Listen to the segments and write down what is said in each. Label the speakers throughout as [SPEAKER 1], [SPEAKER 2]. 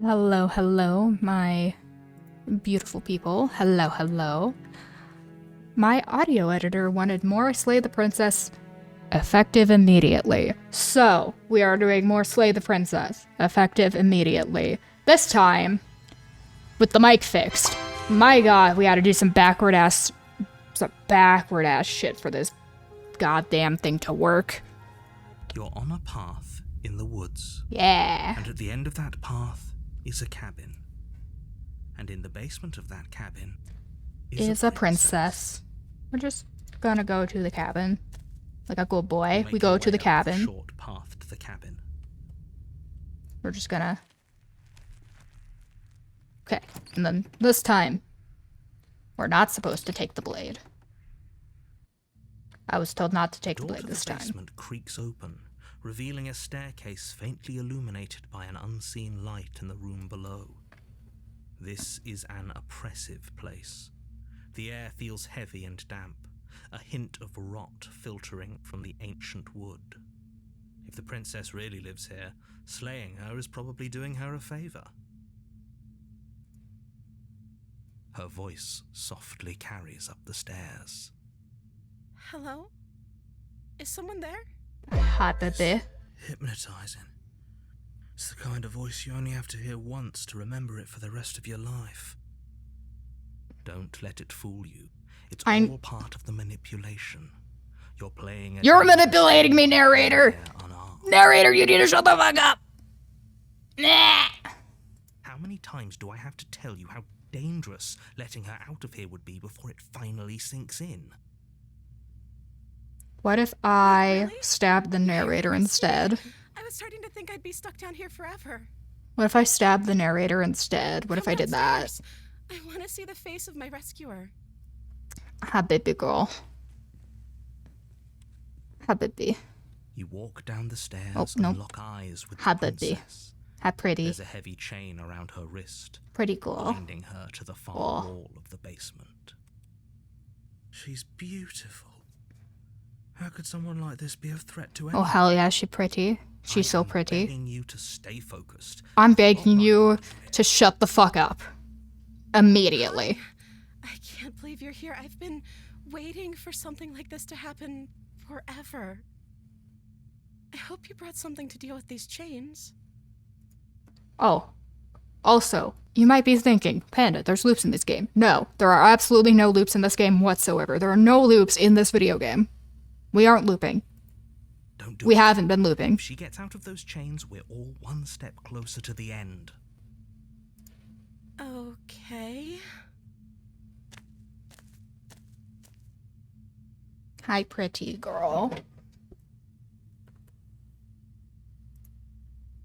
[SPEAKER 1] Hello, hello, my beautiful people. Hello, hello. My audio editor wanted more Slay the Princess effective immediately. So, we are doing more Slay the Princess effective immediately. This time, with the mic fixed. My god, we gotta do some backward ass shit for this goddamn thing to work.
[SPEAKER 2] You're on a path in the woods.
[SPEAKER 1] Yeah.
[SPEAKER 2] And at the end of that path is a cabin. And in the basement of that cabin
[SPEAKER 1] is a princess. We're just gonna go to the cabin. Like a good boy, we go to the cabin.
[SPEAKER 2] Short path to the cabin.
[SPEAKER 1] We're just gonna... Okay, and then this time, we're not supposed to take the blade. I was told not to take the blade this time.
[SPEAKER 2] The basement creaks open, revealing a staircase faintly illuminated by an unseen light in the room below. This is an oppressive place. The air feels heavy and damp, a hint of rot filtering from the ancient wood. If the princess really lives here, slaying her is probably doing her a favor. Her voice softly carries up the stairs.
[SPEAKER 3] Hello? Is someone there?
[SPEAKER 1] Hi, baby.
[SPEAKER 2] Hypnotizing. It's the kind of voice you only have to hear once to remember it for the rest of your life. Don't let it fool you. It's all part of the manipulation. You're
[SPEAKER 1] manipulating me, narrator! Narrator, you need to shut the fuck up! Nah!
[SPEAKER 2] How many times do I have to tell you how dangerous letting her out of here would be before it finally sinks in?
[SPEAKER 1] What if I stabbed the narrator instead?
[SPEAKER 3] I was starting to think I'd be stuck down here forever.
[SPEAKER 1] What if I stabbed the narrator instead? What if I did that?
[SPEAKER 3] I want to see the face of my rescuer.
[SPEAKER 1] Hi, baby girl. Hi, baby.
[SPEAKER 2] You walk down the stairs and lock eyes with
[SPEAKER 1] Hi,
[SPEAKER 2] the
[SPEAKER 1] baby.
[SPEAKER 2] princess.
[SPEAKER 1] Hi, pretty.
[SPEAKER 2] There's a heavy chain around her wrist,
[SPEAKER 1] Pretty cool.
[SPEAKER 2] binding her to the far wall of the basement. She's beautiful. How could someone like this be a threat to anyone?
[SPEAKER 1] Oh, hell yeah, she's pretty. She's so pretty.
[SPEAKER 2] I'm begging you to stay focused.
[SPEAKER 1] I'm begging you to shut the fuck up. Immediately.
[SPEAKER 3] I can't believe you're here. I've been waiting for something like this to happen forever. I hope you brought something to deal with these chains.
[SPEAKER 1] Oh. Also, you might be thinking, Panda, there's loops in this game. No, there are absolutely no loops in this game whatsoever. There are no loops in this video game. We aren't looping. We haven't been looping.
[SPEAKER 2] If she gets out of those chains, we're all one step closer to the end.
[SPEAKER 3] Okay.
[SPEAKER 1] Hi, pretty girl.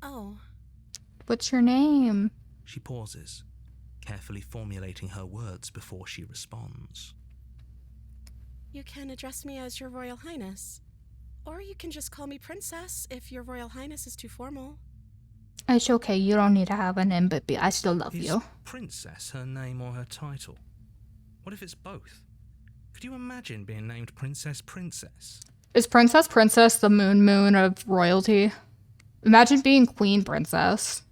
[SPEAKER 3] Oh.
[SPEAKER 1] What's your name?
[SPEAKER 2] She pauses, carefully formulating her words before she responds.
[SPEAKER 3] You can address me as Your Royal Highness. Or you can just call me Princess if Your Royal Highness is too formal.
[SPEAKER 1] It's okay, you don't need to have a name, baby. I still love you.
[SPEAKER 2] Is Princess her name or her title? What if it's both? Could you imagine being named Princess Princess?
[SPEAKER 1] Is Princess Princess the moon of royalty? Imagine being Queen Princess.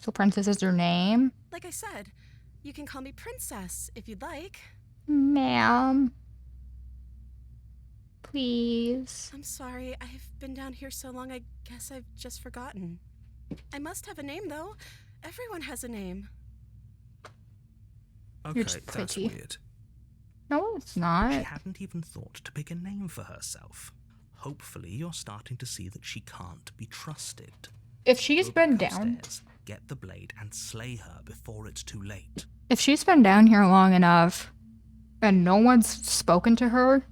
[SPEAKER 1] So Princess is your name?
[SPEAKER 3] Like I said, you can call me Princess if you'd like.
[SPEAKER 1] Ma'am. Please.
[SPEAKER 3] I'm sorry, I've been down here so long I guess I've just forgotten. I must have a name though. Everyone has a name.
[SPEAKER 2] Okay,
[SPEAKER 1] just
[SPEAKER 2] that's
[SPEAKER 1] pretty.
[SPEAKER 2] weird.
[SPEAKER 1] No, it's not.
[SPEAKER 2] She hadn't even thought to pick a name for herself. Hopefully you're starting to see that she can't be trusted.
[SPEAKER 1] If she's been
[SPEAKER 2] Go
[SPEAKER 1] down...
[SPEAKER 2] upstairs, get the blade and slay her before it's too late.
[SPEAKER 1] If she's been down here long enough, and no one's spoken to her,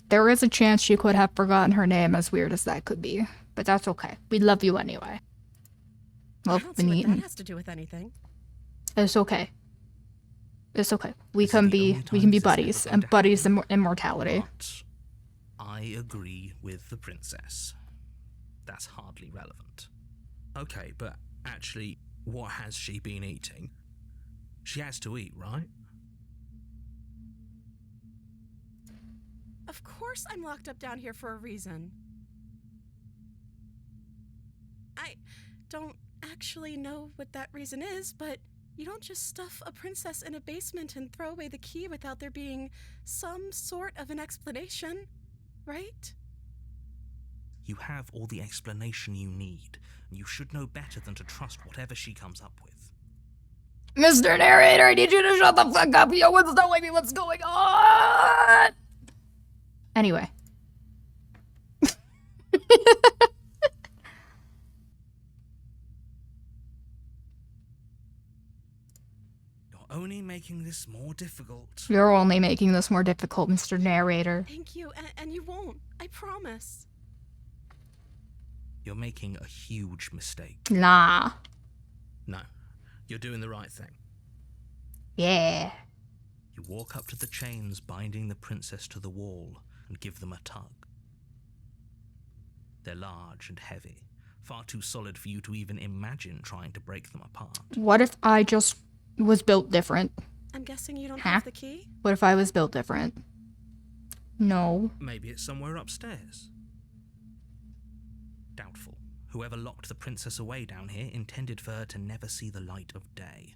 [SPEAKER 1] there is a chance she could have forgotten her name, as weird as that could be. But that's okay. We love you anyway.
[SPEAKER 3] I don't see what that has to do with anything.
[SPEAKER 1] It's okay. It's okay. We can be buddies, and buddies immortality.
[SPEAKER 2] But I agree with the princess. That's hardly relevant. Okay, but actually, what has she been eating? She has to eat, right?
[SPEAKER 3] Of course I'm locked up down here for a reason. I don't actually know what that reason is, but you don't just stuff a princess in a basement and throw away the key without there being some sort of an explanation, right?
[SPEAKER 2] You have all the explanation you need, and you should know better than to trust whatever she comes up with.
[SPEAKER 1] Mr. Narrator, I need you to shut the fuck up. No one's telling me what's going on. Anyway.
[SPEAKER 2] You're only making this more difficult.
[SPEAKER 1] You're only making this more difficult, Mr. Narrator.
[SPEAKER 3] Thank you, and you won't. I promise.
[SPEAKER 2] You're making a huge mistake.
[SPEAKER 1] Nah.
[SPEAKER 2] No, you're doing the right thing.
[SPEAKER 1] Yeah.
[SPEAKER 2] You walk up to the chains binding the princess to the wall and give them a tug. They're large and heavy, far too solid for you to even imagine trying to break them apart.
[SPEAKER 1] What if I just was built different?
[SPEAKER 3] I'm guessing you don't have the key?
[SPEAKER 1] What if I was built different? No.
[SPEAKER 2] Maybe it's somewhere upstairs. Doubtful. Whoever locked the princess away down here intended for her to never see the light of day.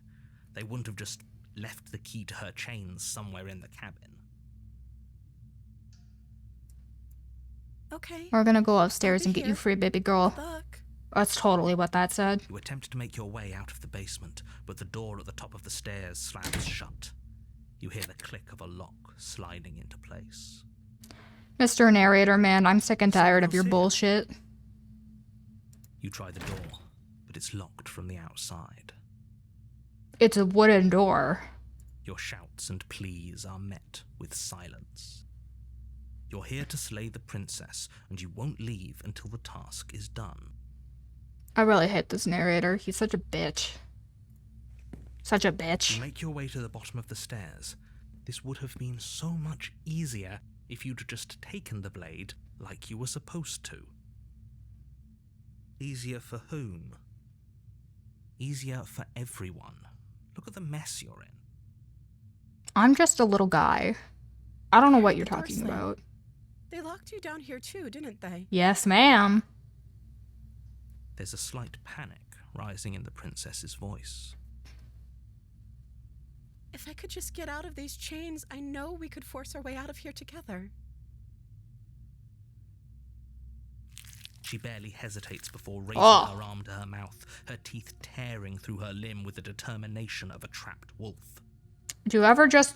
[SPEAKER 2] They wouldn't have just left the key to her chains somewhere in the cabin.
[SPEAKER 3] Okay.
[SPEAKER 1] We're gonna go upstairs and get you free, baby girl.
[SPEAKER 3] Look.
[SPEAKER 1] That's totally what that said.
[SPEAKER 2] You attempt to make your way out of the basement, but the door at the top of the stairs slams shut. You hear the click of a lock sliding into place.
[SPEAKER 1] Mr. Narrator, man, I'm sick and tired of your bullshit.
[SPEAKER 2] You try the door, but it's locked from the outside.
[SPEAKER 1] It's a wooden door.
[SPEAKER 2] Your shouts and pleas are met with silence. You're here to slay the princess, and you won't leave until the task is done.
[SPEAKER 1] I really hate this narrator. He's such a bitch. Such a bitch.
[SPEAKER 2] You make your way to the bottom of the stairs. This would have been so much easier if you'd just taken the blade like you were supposed to. Easier for whom? Easier for everyone. Look at the mess you're in.
[SPEAKER 1] I'm just a little guy. I don't know what you're talking about.
[SPEAKER 3] They locked you down here too, didn't they?
[SPEAKER 1] Yes, ma'am.
[SPEAKER 2] There's a slight panic rising in the princess's voice.
[SPEAKER 3] If I could just get out of these chains, I know we could force our way out of here together.
[SPEAKER 2] She barely hesitates before raising her arm to her mouth, her teeth tearing through her limb with the determination of a trapped wolf.
[SPEAKER 1] Do you ever just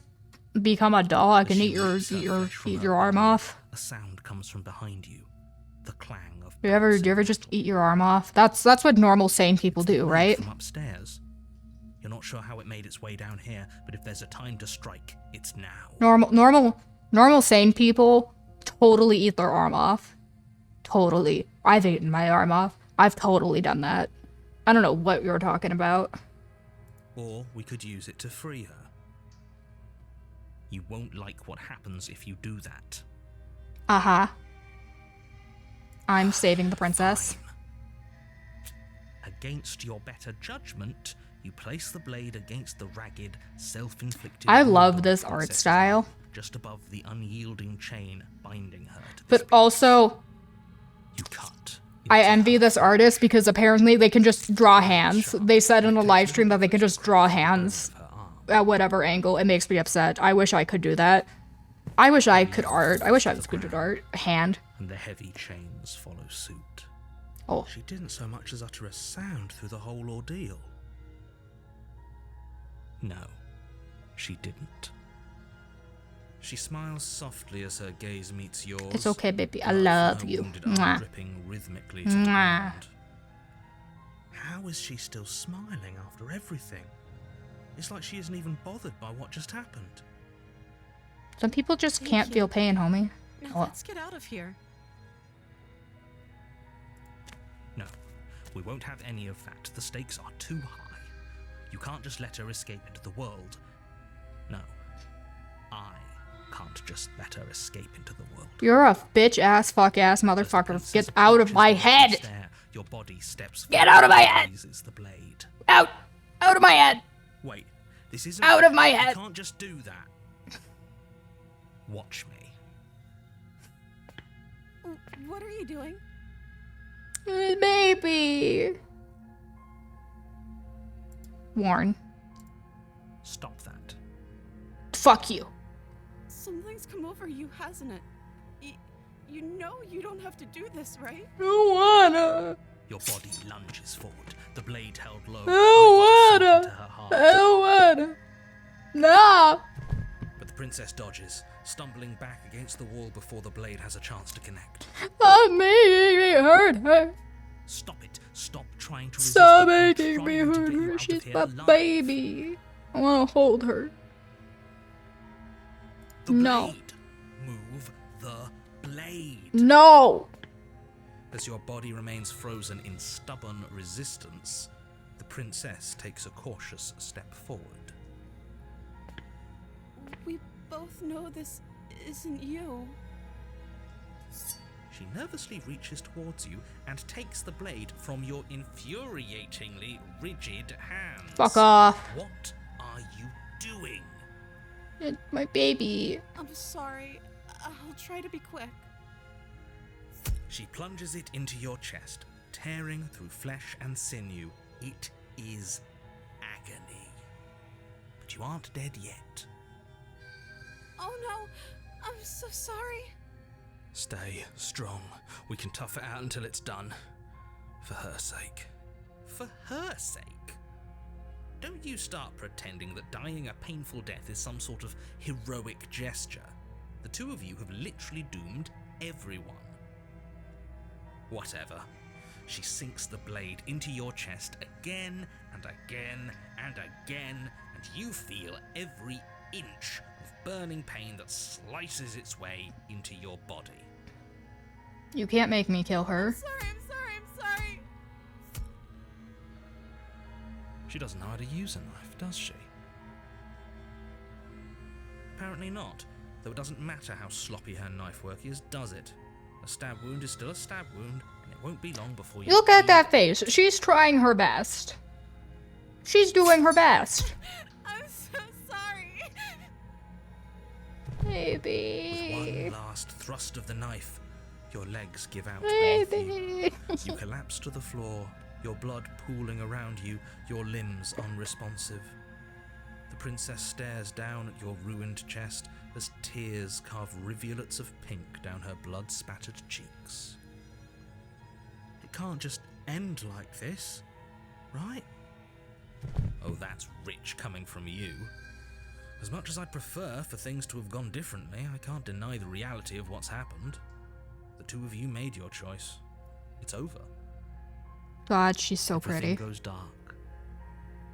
[SPEAKER 1] become a dog and eat your arm off?
[SPEAKER 2] A sound comes from behind you, the clang of.
[SPEAKER 1] Do you ever just eat your arm off? That's what normal sane people do, right?
[SPEAKER 2] From upstairs. You're not sure how it made its way down here, but if there's a time to strike, it's now.
[SPEAKER 1] Normal sane people totally eat their arm off. Totally. I've eaten my arm off. I've totally done that. I don't know what you're talking about.
[SPEAKER 2] Or we could use it to free her. You won't like what happens if you do that.
[SPEAKER 1] Uh-huh. I'm saving the princess.
[SPEAKER 2] Fine. Against your better judgment, you place the blade against the ragged, self-inflicted...
[SPEAKER 1] I love this art style.
[SPEAKER 2] Just above the unyielding chain binding her to this
[SPEAKER 1] But also...
[SPEAKER 2] You cut.
[SPEAKER 1] I envy this artist because apparently they can just draw hands. They said in a live stream that they can just draw hands at whatever angle. It makes me upset. I wish I could do that. I wish I could art. I wish I was good at art. Hand.
[SPEAKER 2] And the heavy chains follow suit.
[SPEAKER 1] Oh.
[SPEAKER 2] She didn't so much as utter a sound through the whole ordeal. No, she didn't. She smiles softly as her gaze meets yours.
[SPEAKER 1] It's okay, baby. I love you. Mwah.
[SPEAKER 2] Dripping rhythmically to the
[SPEAKER 1] Mwah.
[SPEAKER 2] ground. How is she still smiling after everything? It's like she isn't even bothered by what just happened.
[SPEAKER 1] Some people just can't feel pain, homie.
[SPEAKER 3] Now let's get out of here.
[SPEAKER 2] No, we won't have any of that. The stakes are too high. You can't just let her escape into the world. No, I can't just let her escape into the world.
[SPEAKER 1] You're a bitch-ass, fuck-ass motherfucker. Get out of my head!
[SPEAKER 2] Your body steps
[SPEAKER 1] Get out of my head!
[SPEAKER 2] The blade.
[SPEAKER 1] Out! Out of my head!
[SPEAKER 2] Wait, this isn't...
[SPEAKER 1] Out of my head!
[SPEAKER 2] You can't just do that. Watch me.
[SPEAKER 3] What are you doing?
[SPEAKER 1] Baby. Warren.
[SPEAKER 2] Stop that.
[SPEAKER 1] Fuck you.
[SPEAKER 3] Something's come over you, hasn't it? You know you don't have to do this, right?
[SPEAKER 1] I don't wanna.
[SPEAKER 2] Your body lunges forward, the blade held low.
[SPEAKER 1] I
[SPEAKER 2] ready to
[SPEAKER 1] don't
[SPEAKER 2] sink into her heart.
[SPEAKER 1] wanna. I don't wanna. No.
[SPEAKER 2] But the princess dodges, stumbling back against the wall before the blade has a chance to connect.
[SPEAKER 1] I'm making me hurt her.
[SPEAKER 2] Stop it. Stop trying to resist.
[SPEAKER 1] Stop
[SPEAKER 2] it. I'm
[SPEAKER 1] making me
[SPEAKER 2] trying to
[SPEAKER 1] hurt
[SPEAKER 2] get you
[SPEAKER 1] her.
[SPEAKER 2] out of
[SPEAKER 1] She's
[SPEAKER 2] here
[SPEAKER 1] my
[SPEAKER 2] alive.
[SPEAKER 1] baby. I wanna hold her.
[SPEAKER 2] The
[SPEAKER 1] No.
[SPEAKER 2] blade. Move the blade.
[SPEAKER 1] No.
[SPEAKER 2] As your body remains frozen in stubborn resistance, the princess takes a cautious step forward.
[SPEAKER 3] We both know this isn't you.
[SPEAKER 2] She nervously reaches towards you and takes the blade from your infuriatingly rigid hands.
[SPEAKER 1] Fuck off.
[SPEAKER 2] What are you doing?
[SPEAKER 1] It's my baby.
[SPEAKER 3] I'm sorry. I'll try to be quick.
[SPEAKER 2] She plunges it into your chest, tearing through flesh and sinew. It is agony. But you aren't dead yet.
[SPEAKER 3] Oh no, I'm so sorry.
[SPEAKER 2] Stay strong. We can tough it out until it's done. For her sake. For her sake? Don't you start pretending that dying a painful death is some sort of heroic gesture. The two of you have literally doomed everyone. Whatever. She sinks the blade into your chest again and again and again, and you feel every inch of burning pain that slices its way into your body.
[SPEAKER 1] You can't make me kill her.
[SPEAKER 3] I'm sorry.
[SPEAKER 2] She doesn't know how to use a knife, does she? Apparently not, though it doesn't matter how sloppy her knife work is, does it? A stab wound is still a stab wound, and it won't be long before you
[SPEAKER 1] Look at
[SPEAKER 2] bleed.
[SPEAKER 1] that face. She's trying her best. She's doing her best.
[SPEAKER 3] I'm so sorry.
[SPEAKER 1] Baby.
[SPEAKER 2] With one last thrust of the knife, your legs give out beneath you.
[SPEAKER 1] Baby.
[SPEAKER 2] You collapse to the floor, your blood pooling around you, your limbs unresponsive. The princess stares down at your ruined chest as tears carve rivulets of pink down her blood-spattered cheeks. It can't just end like this, right? Oh, that's rich coming from you. As much as I'd prefer for things to have gone differently, I can't deny the reality of what's happened. The two of you made your choice. It's over.
[SPEAKER 1] God, she's so
[SPEAKER 2] Everything
[SPEAKER 1] pretty.
[SPEAKER 2] goes dark,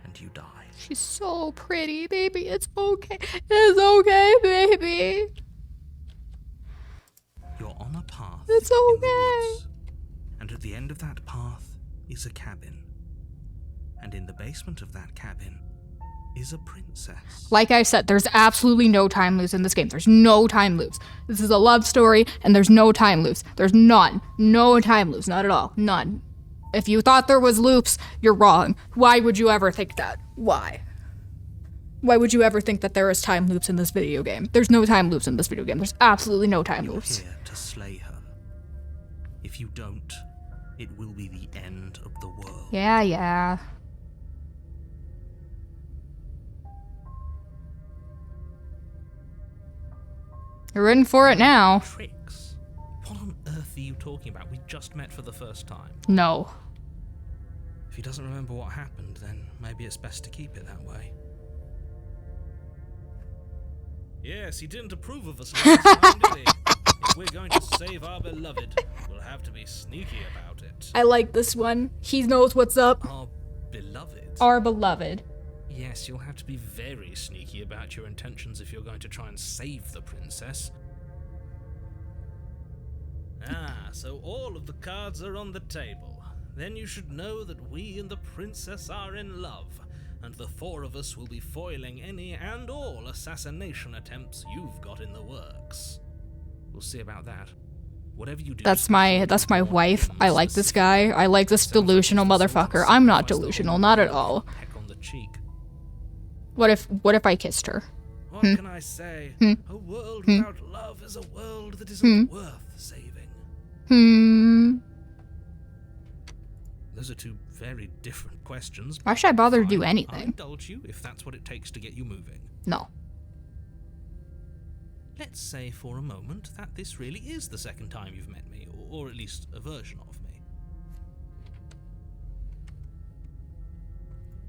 [SPEAKER 2] and you die.
[SPEAKER 1] She's so pretty, baby. It's okay. It's okay, baby.
[SPEAKER 2] You're on a path
[SPEAKER 1] It's
[SPEAKER 2] in the
[SPEAKER 1] okay.
[SPEAKER 2] woods, and at the end of that path is a cabin. And in the basement of that cabin is a princess.
[SPEAKER 1] Like I said, there's absolutely no time loops in this game. There's no time loops. This is a love story, and there's no time loops. There's none. No time loops. Not at all. None. If you thought there was loops, you're wrong. Why would you ever think that? Why? Why would you ever think that there is time loops in this video game? There's no time loops in this video game. There's absolutely no time
[SPEAKER 2] You're
[SPEAKER 1] loops.
[SPEAKER 2] here to slay her. If you don't, it will be the end of the world.
[SPEAKER 1] Yeah. You're in for it now.
[SPEAKER 2] Tricks? What on earth are you talking about? We just met for the first time.
[SPEAKER 1] No.
[SPEAKER 2] If he doesn't remember what happened, then maybe it's best to keep it that way. Yes, he didn't approve of us last time, did he? If we're going to save our beloved, we'll have to be sneaky about it.
[SPEAKER 1] I like this one. He knows what's up.
[SPEAKER 2] Our beloved?
[SPEAKER 1] Our beloved.
[SPEAKER 2] Yes, you'll have to be very sneaky about your intentions if you're going to try and save the princess. Ah, so all of the cards are on the table. Then you should know that we and the princess are in love, and the four of us will be foiling any and all assassination attempts you've got in the works. We'll see about that. Whatever you do,
[SPEAKER 1] That's my wife. I like this guy. I like this delusional motherfucker. I'm not delusional, not at all.
[SPEAKER 2] Peck on the cheek.
[SPEAKER 1] What if I kissed her?
[SPEAKER 2] What can I say? A world without love is a world that isn't worth saving. Those are two very different questions.
[SPEAKER 1] Why should I bother to do
[SPEAKER 2] Fine, I'll
[SPEAKER 1] anything?
[SPEAKER 2] indulge you if that's what it takes to get you moving.
[SPEAKER 1] No.
[SPEAKER 2] Let's say for a moment that this really is the second time you've met me, or at least a version of me.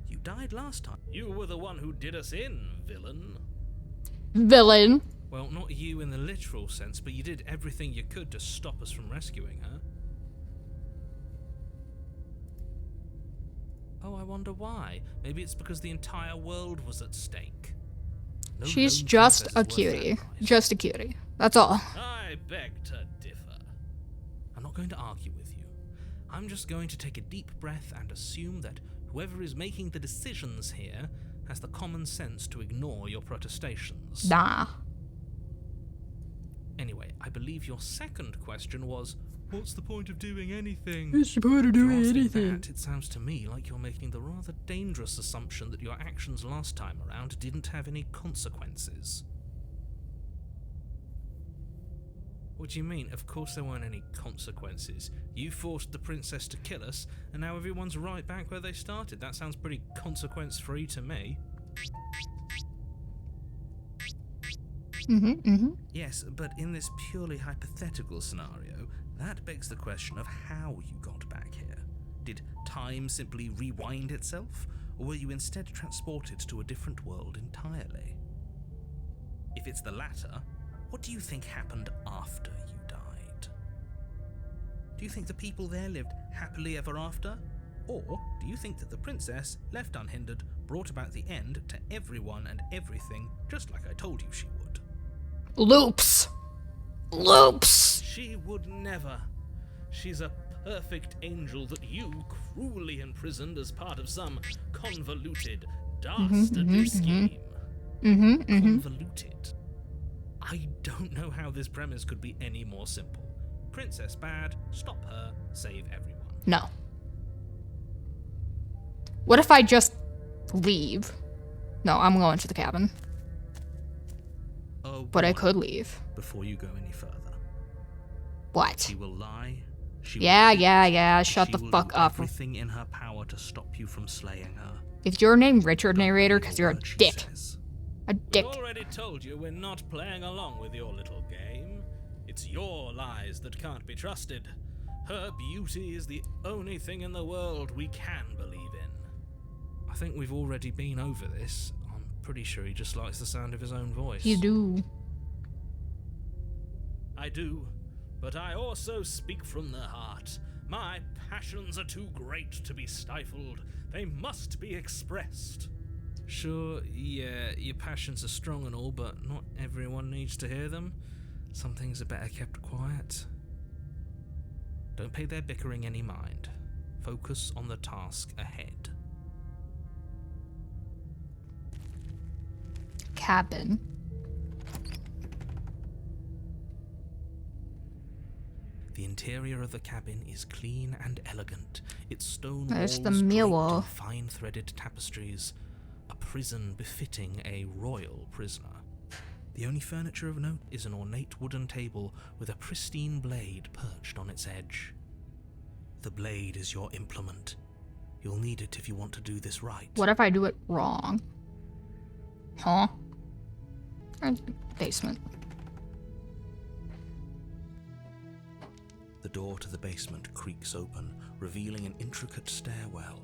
[SPEAKER 2] You died last time. You were the one who did us in, villain.
[SPEAKER 1] Villain.
[SPEAKER 2] Well, not you in the literal sense, but you did everything you could to stop us from rescuing her. Oh, I wonder why. Maybe it's because the entire world was at stake. No
[SPEAKER 1] She's
[SPEAKER 2] lone
[SPEAKER 1] just
[SPEAKER 2] princess
[SPEAKER 1] a
[SPEAKER 2] is worth
[SPEAKER 1] cutie.
[SPEAKER 2] that price.
[SPEAKER 1] Just a cutie. That's all.
[SPEAKER 2] I beg to differ. I'm not going to argue with you. I'm just going to take a deep breath and assume that whoever is making the decisions here has the common sense to ignore your protestations.
[SPEAKER 1] Nah.
[SPEAKER 2] Anyway, I believe your second question was, what's the point of doing anything?
[SPEAKER 1] What's the point of
[SPEAKER 2] If you're
[SPEAKER 1] doing
[SPEAKER 2] asking
[SPEAKER 1] anything?
[SPEAKER 2] that, it sounds to me like you're making the rather dangerous assumption that your actions last time around didn't have any consequences. What do you mean? Of course there weren't any consequences. You forced the princess to kill us, and now everyone's right back where they started. That sounds pretty consequence-free to me. Yes, but in this purely hypothetical scenario, that begs the question of how you got back here. Did time simply rewind itself, or were you instead transported to a different world entirely? If it's the latter, what do you think happened after you died? Do you think the people there lived happily ever after? Or do you think that the princess, left unhindered, brought about the end to everyone and everything, just like I told you she would?
[SPEAKER 1] Loops. Loops.
[SPEAKER 2] She would never. She's a perfect angel that you cruelly imprisoned as part of some convoluted, dastardly scheme. Convoluted. I don't know how this premise could be any more simple. Princess bad, stop her, save everyone.
[SPEAKER 1] No. What if I just leave? No, I'm going to the cabin. But I could leave.
[SPEAKER 2] Before you go any further.
[SPEAKER 1] What?
[SPEAKER 2] She will lie. She
[SPEAKER 1] Yeah,
[SPEAKER 2] will
[SPEAKER 1] yeah. Shut
[SPEAKER 2] she
[SPEAKER 1] the
[SPEAKER 2] will
[SPEAKER 1] fuck
[SPEAKER 2] do
[SPEAKER 1] up.
[SPEAKER 2] Everything in her power to stop you from slaying her.
[SPEAKER 1] If you're named Richard Narrator, because you're a
[SPEAKER 2] Word she
[SPEAKER 1] dick.
[SPEAKER 2] says.
[SPEAKER 1] A dick.
[SPEAKER 2] We've already told you we're not playing along with your little game. It's your lies that can't be trusted. Her beauty is the only thing in the world we can believe in. I think we've already been over this. I'm pretty sure he just likes the sound of his own voice.
[SPEAKER 1] You do.
[SPEAKER 2] I do, but I also speak from the heart. My passions are too great to be stifled. They must be expressed. Sure, yeah, your passions are strong and all, but not everyone needs to hear them. Some things are better kept quiet. Don't pay their bickering any mind. Focus on the task ahead.
[SPEAKER 1] Cabin.
[SPEAKER 2] The interior of the cabin is clean and elegant. Its stone
[SPEAKER 1] There's
[SPEAKER 2] walls
[SPEAKER 1] the
[SPEAKER 2] draped
[SPEAKER 1] mirror.
[SPEAKER 2] in fine-threaded tapestries. A prison befitting a royal prisoner. The only furniture of note is an ornate wooden table with a pristine blade perched on its edge. The blade is your implement. You'll need it if you want to do this right.
[SPEAKER 1] What if I do it wrong? Huh? Where's the basement?
[SPEAKER 2] The door to the basement creaks open, revealing an intricate stairwell.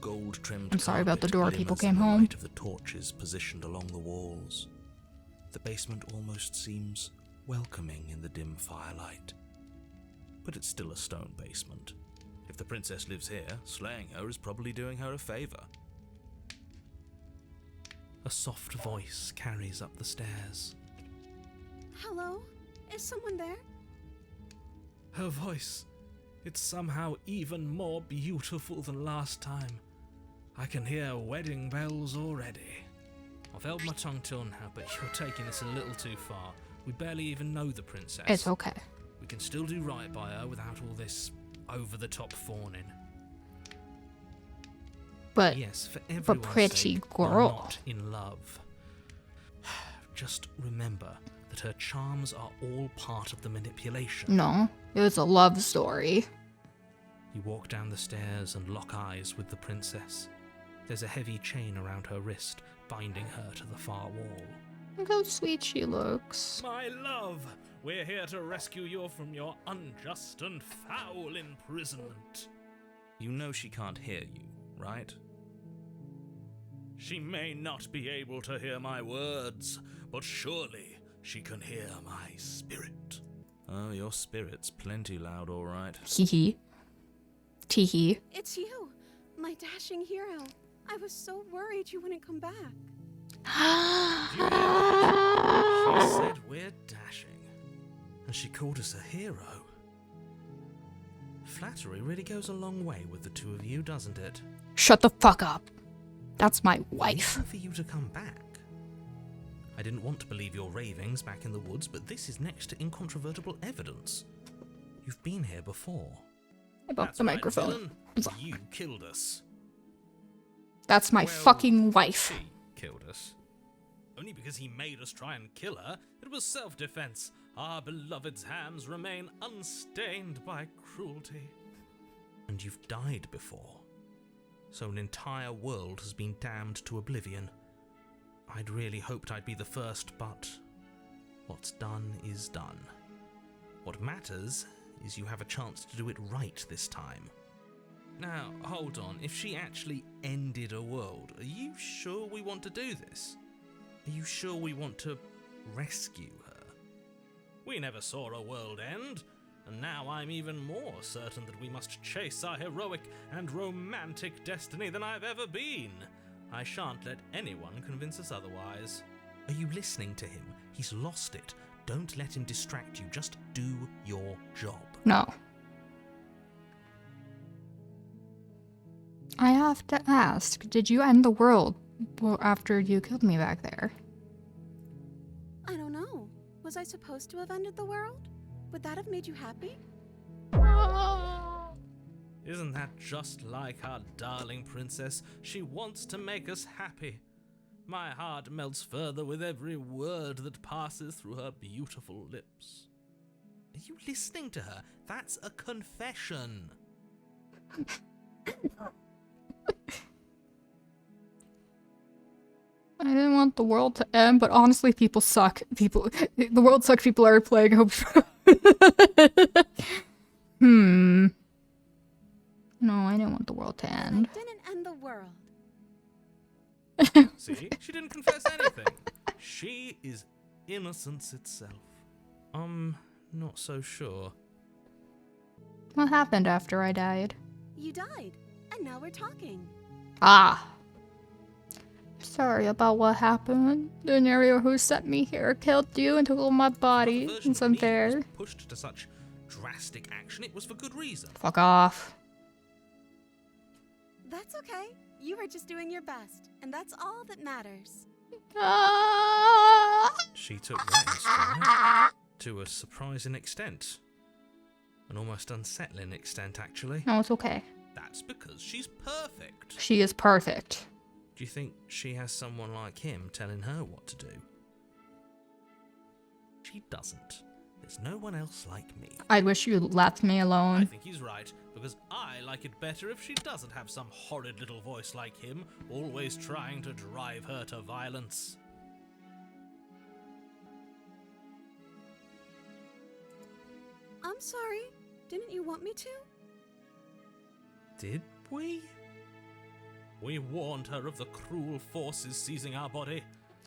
[SPEAKER 2] Gold-trimmed
[SPEAKER 1] I'm sorry about the
[SPEAKER 2] carpet
[SPEAKER 1] door, people
[SPEAKER 2] glimmers
[SPEAKER 1] came
[SPEAKER 2] in the
[SPEAKER 1] home.
[SPEAKER 2] light of the torches positioned along the walls. The basement almost seems welcoming in the dim firelight. But it's still a stone basement. If the princess lives here, slaying her is probably doing her a favor. A soft voice carries up the stairs.
[SPEAKER 3] Hello? Is someone there?
[SPEAKER 2] Her voice, it's somehow even more beautiful than last time. I can hear wedding bells already. I've held my tongue till now, but you're taking this a little too far. We barely even know the princess.
[SPEAKER 1] It's okay.
[SPEAKER 2] We can still do right by her without all this over-the-top fawning.
[SPEAKER 1] But
[SPEAKER 2] Yes, for everyone's
[SPEAKER 1] pretty
[SPEAKER 2] sake, you're
[SPEAKER 1] girl.
[SPEAKER 2] not in love. Just remember that her charms are all part of the manipulation.
[SPEAKER 1] no, it was a love story.
[SPEAKER 2] You walk down the stairs and lock eyes with the princess. There's a heavy chain around her wrist, binding her to the far wall.
[SPEAKER 1] Look how sweet she looks.
[SPEAKER 2] My love, we're here to rescue you from your unjust and foul imprisonment. You know she can't hear you, right? She may not be able to hear my words, but surely she can hear my spirit. Oh, your spirit's plenty loud, all right.
[SPEAKER 1] Hee Teehee.
[SPEAKER 3] It's you, my dashing hero. I was so worried you wouldn't come back.
[SPEAKER 2] You hear that? She said we're dashing, and she called us a hero. Flattery really goes a long way with the two of you, doesn't it?
[SPEAKER 1] Shut the fuck up. That's my wife.
[SPEAKER 2] Reason for you to come back. I didn't want to believe your ravings back in the woods, but this is next to incontrovertible evidence. You've been here before.
[SPEAKER 1] I bumped the microphone.
[SPEAKER 2] Villain. You killed us.
[SPEAKER 1] That's my fucking wife.
[SPEAKER 2] She killed us. Only because he made us try and kill her. It was self-defense. Our beloved's hands remain unstained by cruelty. And you've died before. So an entire world has been damned to oblivion. I'd really hoped I'd be the first, but what's done is done. What matters is you have a chance to do it right this time. Now, hold on. If she actually ended a world, are you sure we want to do this? Are you sure we want to rescue her? We never saw a world end, and now I'm even more certain that we must chase our heroic and romantic destiny than I've ever been. I shan't let anyone convince us otherwise. Are you listening to him? He's lost it. Don't let him distract you. Just do your job.
[SPEAKER 1] No. I have to ask, did you end the world after you killed me back there?
[SPEAKER 3] I don't know. Was I supposed to have ended the world? Would that have made you happy?
[SPEAKER 2] Isn't that just like our darling princess? She wants to make us happy. My heart melts further with every word that passes through her beautiful lips. Are you listening to her? That's a confession.
[SPEAKER 1] I didn't want the world to end, but honestly, people suck. The world sucks. People are playing. No, I didn't want the world to end.
[SPEAKER 3] I didn't end the world.
[SPEAKER 2] See? She didn't confess anything. She is innocence itself. Not so sure.
[SPEAKER 1] What happened after I died?
[SPEAKER 3] You died, and now we're talking.
[SPEAKER 1] Ah. Sorry about what happened. The Nerio who sent me here killed you and took all my body. It's unfair.
[SPEAKER 2] Pushed to such drastic action, it was for good reason.
[SPEAKER 1] Fuck off.
[SPEAKER 3] That's okay. You were just doing your best, and that's all that matters.
[SPEAKER 2] She took that stride to a surprising extent. An almost unsettling extent, actually.
[SPEAKER 1] No, it's okay.
[SPEAKER 2] That's because she's perfect.
[SPEAKER 1] She is perfect.
[SPEAKER 2] Do you think she has someone like him telling her what to do? She doesn't. There's no one else like me.
[SPEAKER 1] I wish you left me
[SPEAKER 2] I
[SPEAKER 1] alone.
[SPEAKER 2] think he's right, because I like it better if she doesn't have some horrid little voice like him, always trying to drive her to violence.
[SPEAKER 3] I'm sorry. Didn't you want me to?
[SPEAKER 2] Did we? We warned her of the cruel forces seizing our body.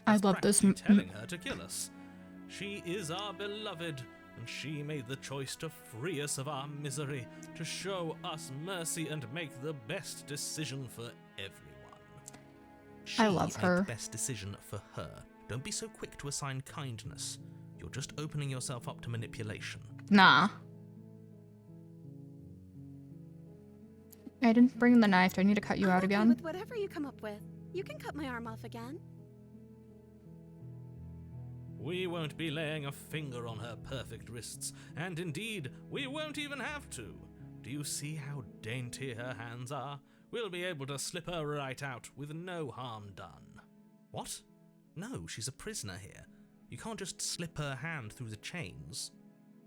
[SPEAKER 1] I
[SPEAKER 2] That's
[SPEAKER 1] love this.
[SPEAKER 2] practically telling her to kill us. She is our beloved, and she made the choice to free us of our misery, to show us mercy and make the best decision for everyone.
[SPEAKER 1] I love
[SPEAKER 2] She
[SPEAKER 1] her.
[SPEAKER 2] made the best decision for her. Don't be so quick to assign kindness. You're just opening yourself up to manipulation.
[SPEAKER 1] Nah. I didn't bring the knife. Do I need to cut you
[SPEAKER 3] I'm
[SPEAKER 1] out
[SPEAKER 3] okay
[SPEAKER 1] again?
[SPEAKER 3] with whatever you come up with. You can cut my arm off again.
[SPEAKER 2] We won't be laying a finger on her perfect wrists, and indeed, we won't even have to. Do you see how dainty her hands are? We'll be able to slip her right out with no harm done. What? No, she's a prisoner here. You can't just slip her hand through the chains.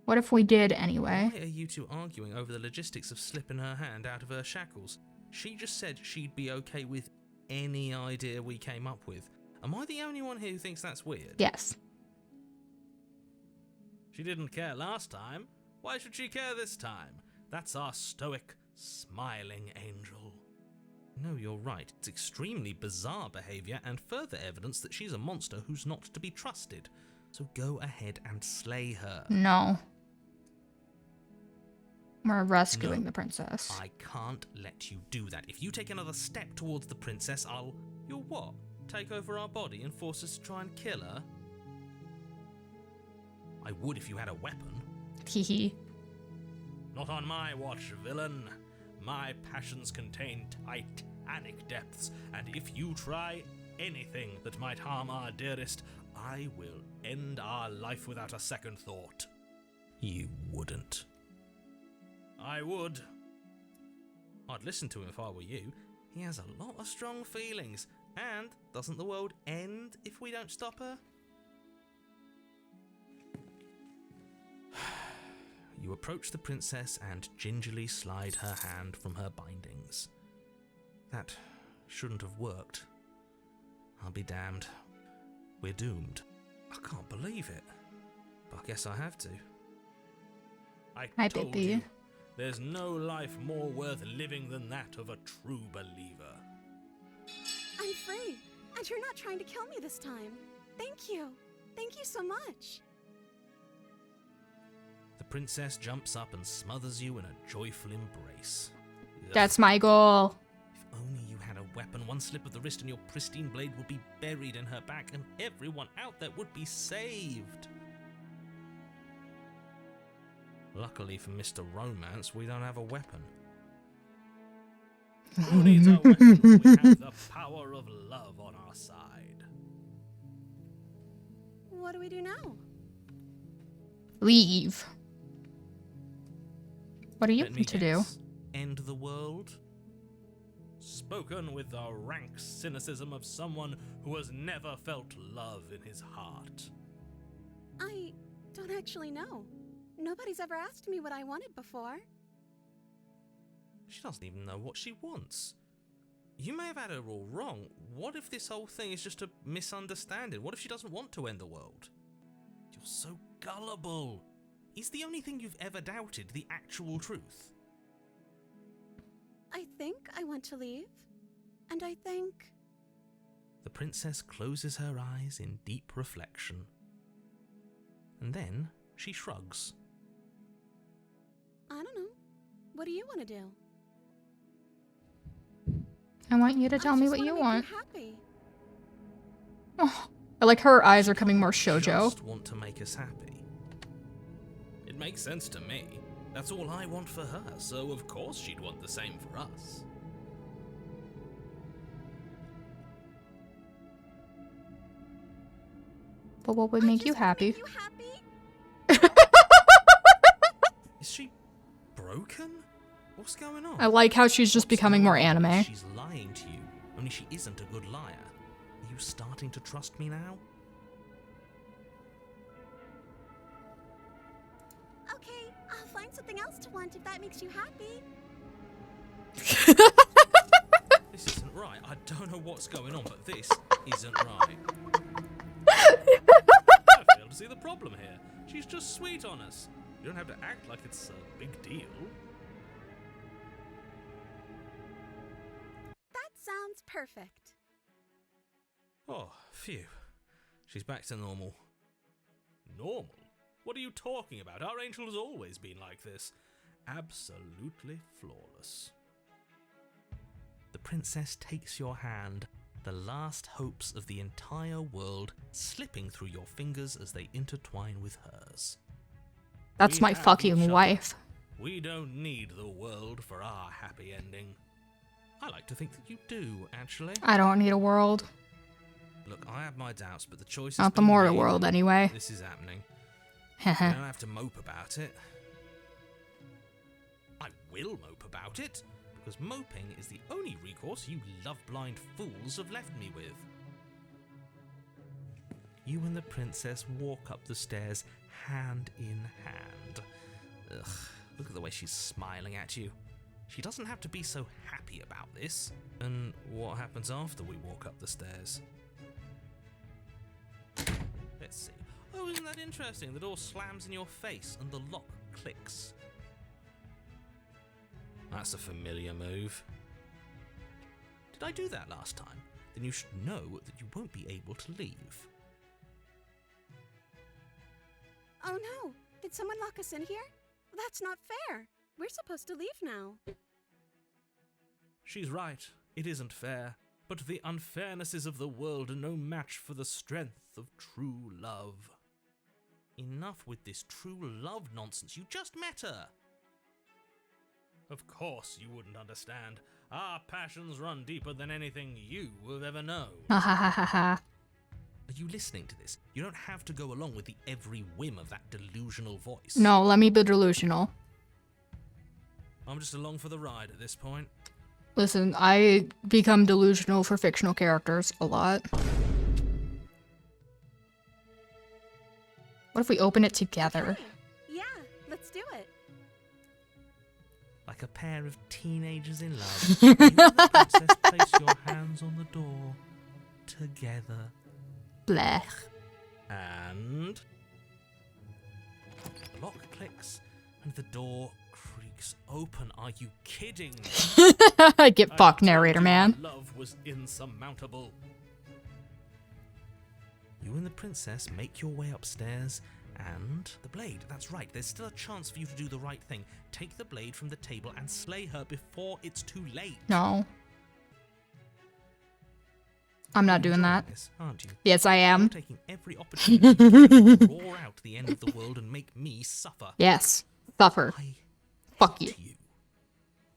[SPEAKER 1] What if we did anyway?
[SPEAKER 2] Why are you two arguing over the logistics of slipping her hand out of her shackles? She just said she'd be okay with any idea we came up with. Am I the only one here who thinks that's weird?
[SPEAKER 1] Yes.
[SPEAKER 2] She didn't care last time. Why should she care this time? That's our stoic, smiling angel. No, you're right. It's extremely bizarre behaviour and further evidence that she's a monster who's not to be trusted. So go ahead and slay her.
[SPEAKER 1] No. We're rescuing the princess.
[SPEAKER 2] I can't let you do that. If you take another step towards the princess, You'll what? Take over our body and force us to try and kill her? I would if you had a weapon.
[SPEAKER 1] Hehe.
[SPEAKER 2] Not on my watch, villain. My passions contain titanic depths, and if you try anything that might harm our dearest, I will end our life without a second thought. You wouldn't. I would. I'd listen to him if I were you. He has a lot of strong feelings, and doesn't the world end if we don't stop her? You approach the princess and gingerly slide her hand from her bindings. That shouldn't have worked. I'll be damned. We're doomed. I can't believe it. But I guess I have to. I told you, there's no life more worth living than that of a true believer.
[SPEAKER 3] I'm free, and you're not trying to kill me this time. Thank you. Thank you so much.
[SPEAKER 2] The princess jumps up and smothers you in a joyful embrace.
[SPEAKER 1] That's my goal.
[SPEAKER 2] If only you had a weapon, one slip of the wrist and your pristine blade would be buried in her back and everyone out there would be saved. Luckily for Mr. Romance, we don't have a weapon. Who needs a weapon when we have the power of love on our side?
[SPEAKER 3] What do we do now?
[SPEAKER 1] Leave. What are you
[SPEAKER 2] Let me
[SPEAKER 1] going to do?
[SPEAKER 2] guess. End the world? Spoken with the rank cynicism of someone who has never felt love in his heart.
[SPEAKER 3] I don't actually know. Nobody's ever asked me what I wanted before.
[SPEAKER 2] She doesn't even know what she wants. You may have had her all wrong. What if this whole thing is just a misunderstanding? What if she doesn't want to end the world? You're so gullible. Is the only thing you've ever doubted the actual truth?
[SPEAKER 3] I think I want to leave. And I think...
[SPEAKER 2] The princess closes her eyes in deep reflection. And then she shrugs.
[SPEAKER 3] I don't know. What do you want to do?
[SPEAKER 1] I want you to tell me what you want.
[SPEAKER 3] Happy.
[SPEAKER 1] Oh, I like her eyes are coming more shoujo.
[SPEAKER 2] Just want to make us happy. It makes sense to me. That's all I want for her, so of course she'd want the same for us.
[SPEAKER 1] But what would make you happy?
[SPEAKER 3] Make you happy?
[SPEAKER 2] Is she broken? What's going on?
[SPEAKER 1] I like how she's just becoming more anime.
[SPEAKER 2] She's lying to you, only she isn't a good liar. Are you starting to trust me now?
[SPEAKER 3] Okay, I'll find something else to want if that makes you happy.
[SPEAKER 2] This isn't right. I don't know what's going on, but this isn't right. I fail to see the problem here. She's just sweet on us. You don't have to act like it's a big deal.
[SPEAKER 3] That sounds perfect.
[SPEAKER 2] Oh, phew. She's back to normal. Normal? What are you talking about? Our angel has always been like this. Absolutely flawless. The princess takes your hand, the last hopes of the entire world slipping through your fingers as they intertwine with hers.
[SPEAKER 1] That's my fucking wife.
[SPEAKER 2] We don't need the world for our happy ending. I like to think that you do, actually.
[SPEAKER 1] I don't need a world.
[SPEAKER 2] Look, I have my doubts, but the choice is
[SPEAKER 1] Not the mortal world, anyway.
[SPEAKER 2] This is happening. You don't have to mope about it. I will mope about it, because moping is the only recourse you love-blind fools have left me with. you and the princess walk up the stairs hand in hand. Ugh, look at the way she's smiling at you. She doesn't have to be so happy about this. And what happens after we walk up the stairs? Let's see. Oh, isn't that interesting? The door slams in your face and the lock clicks. That's a familiar move. Did I do that last time? Then you should know that you won't be able to leave.
[SPEAKER 3] Oh no! Did someone lock us in here? That's not fair! We're supposed to leave now.
[SPEAKER 2] She's right. It isn't fair. But the unfairnesses of the world are no match for the strength of true love. Enough with this true love nonsense. You just met her. Of course you wouldn't understand. Our passions run deeper than anything you have ever known.
[SPEAKER 1] Ha ha ha ha ha.
[SPEAKER 2] Are you listening to this? You don't have to go along with the every whim of that delusional voice.
[SPEAKER 1] No, let me be delusional.
[SPEAKER 2] I'm just along for the ride at this point.
[SPEAKER 1] Listen, I become delusional for fictional characters a lot. What if we open it together?
[SPEAKER 3] Yeah, let's do it.
[SPEAKER 2] Like a pair of teenagers in love, you and the princess place your hands on the door together.
[SPEAKER 1] Blech.
[SPEAKER 2] And the lock clicks and the door creaks open. Are you kidding me?
[SPEAKER 1] Get fucked, narrator man.
[SPEAKER 2] Love was insurmountable. You and the princess make your way upstairs, and the blade, that's right, there's still a chance for you to do the right thing. Take the blade from the table and slay her before it's too late.
[SPEAKER 1] No. I'm not doing that.
[SPEAKER 2] This, aren't you?
[SPEAKER 1] Yes, I
[SPEAKER 2] You're
[SPEAKER 1] am.
[SPEAKER 2] taking every opportunity to roar out the end of the world and make me suffer.
[SPEAKER 1] Yes. Suffer.
[SPEAKER 2] I
[SPEAKER 1] Fuck
[SPEAKER 2] hate
[SPEAKER 1] you.
[SPEAKER 2] you.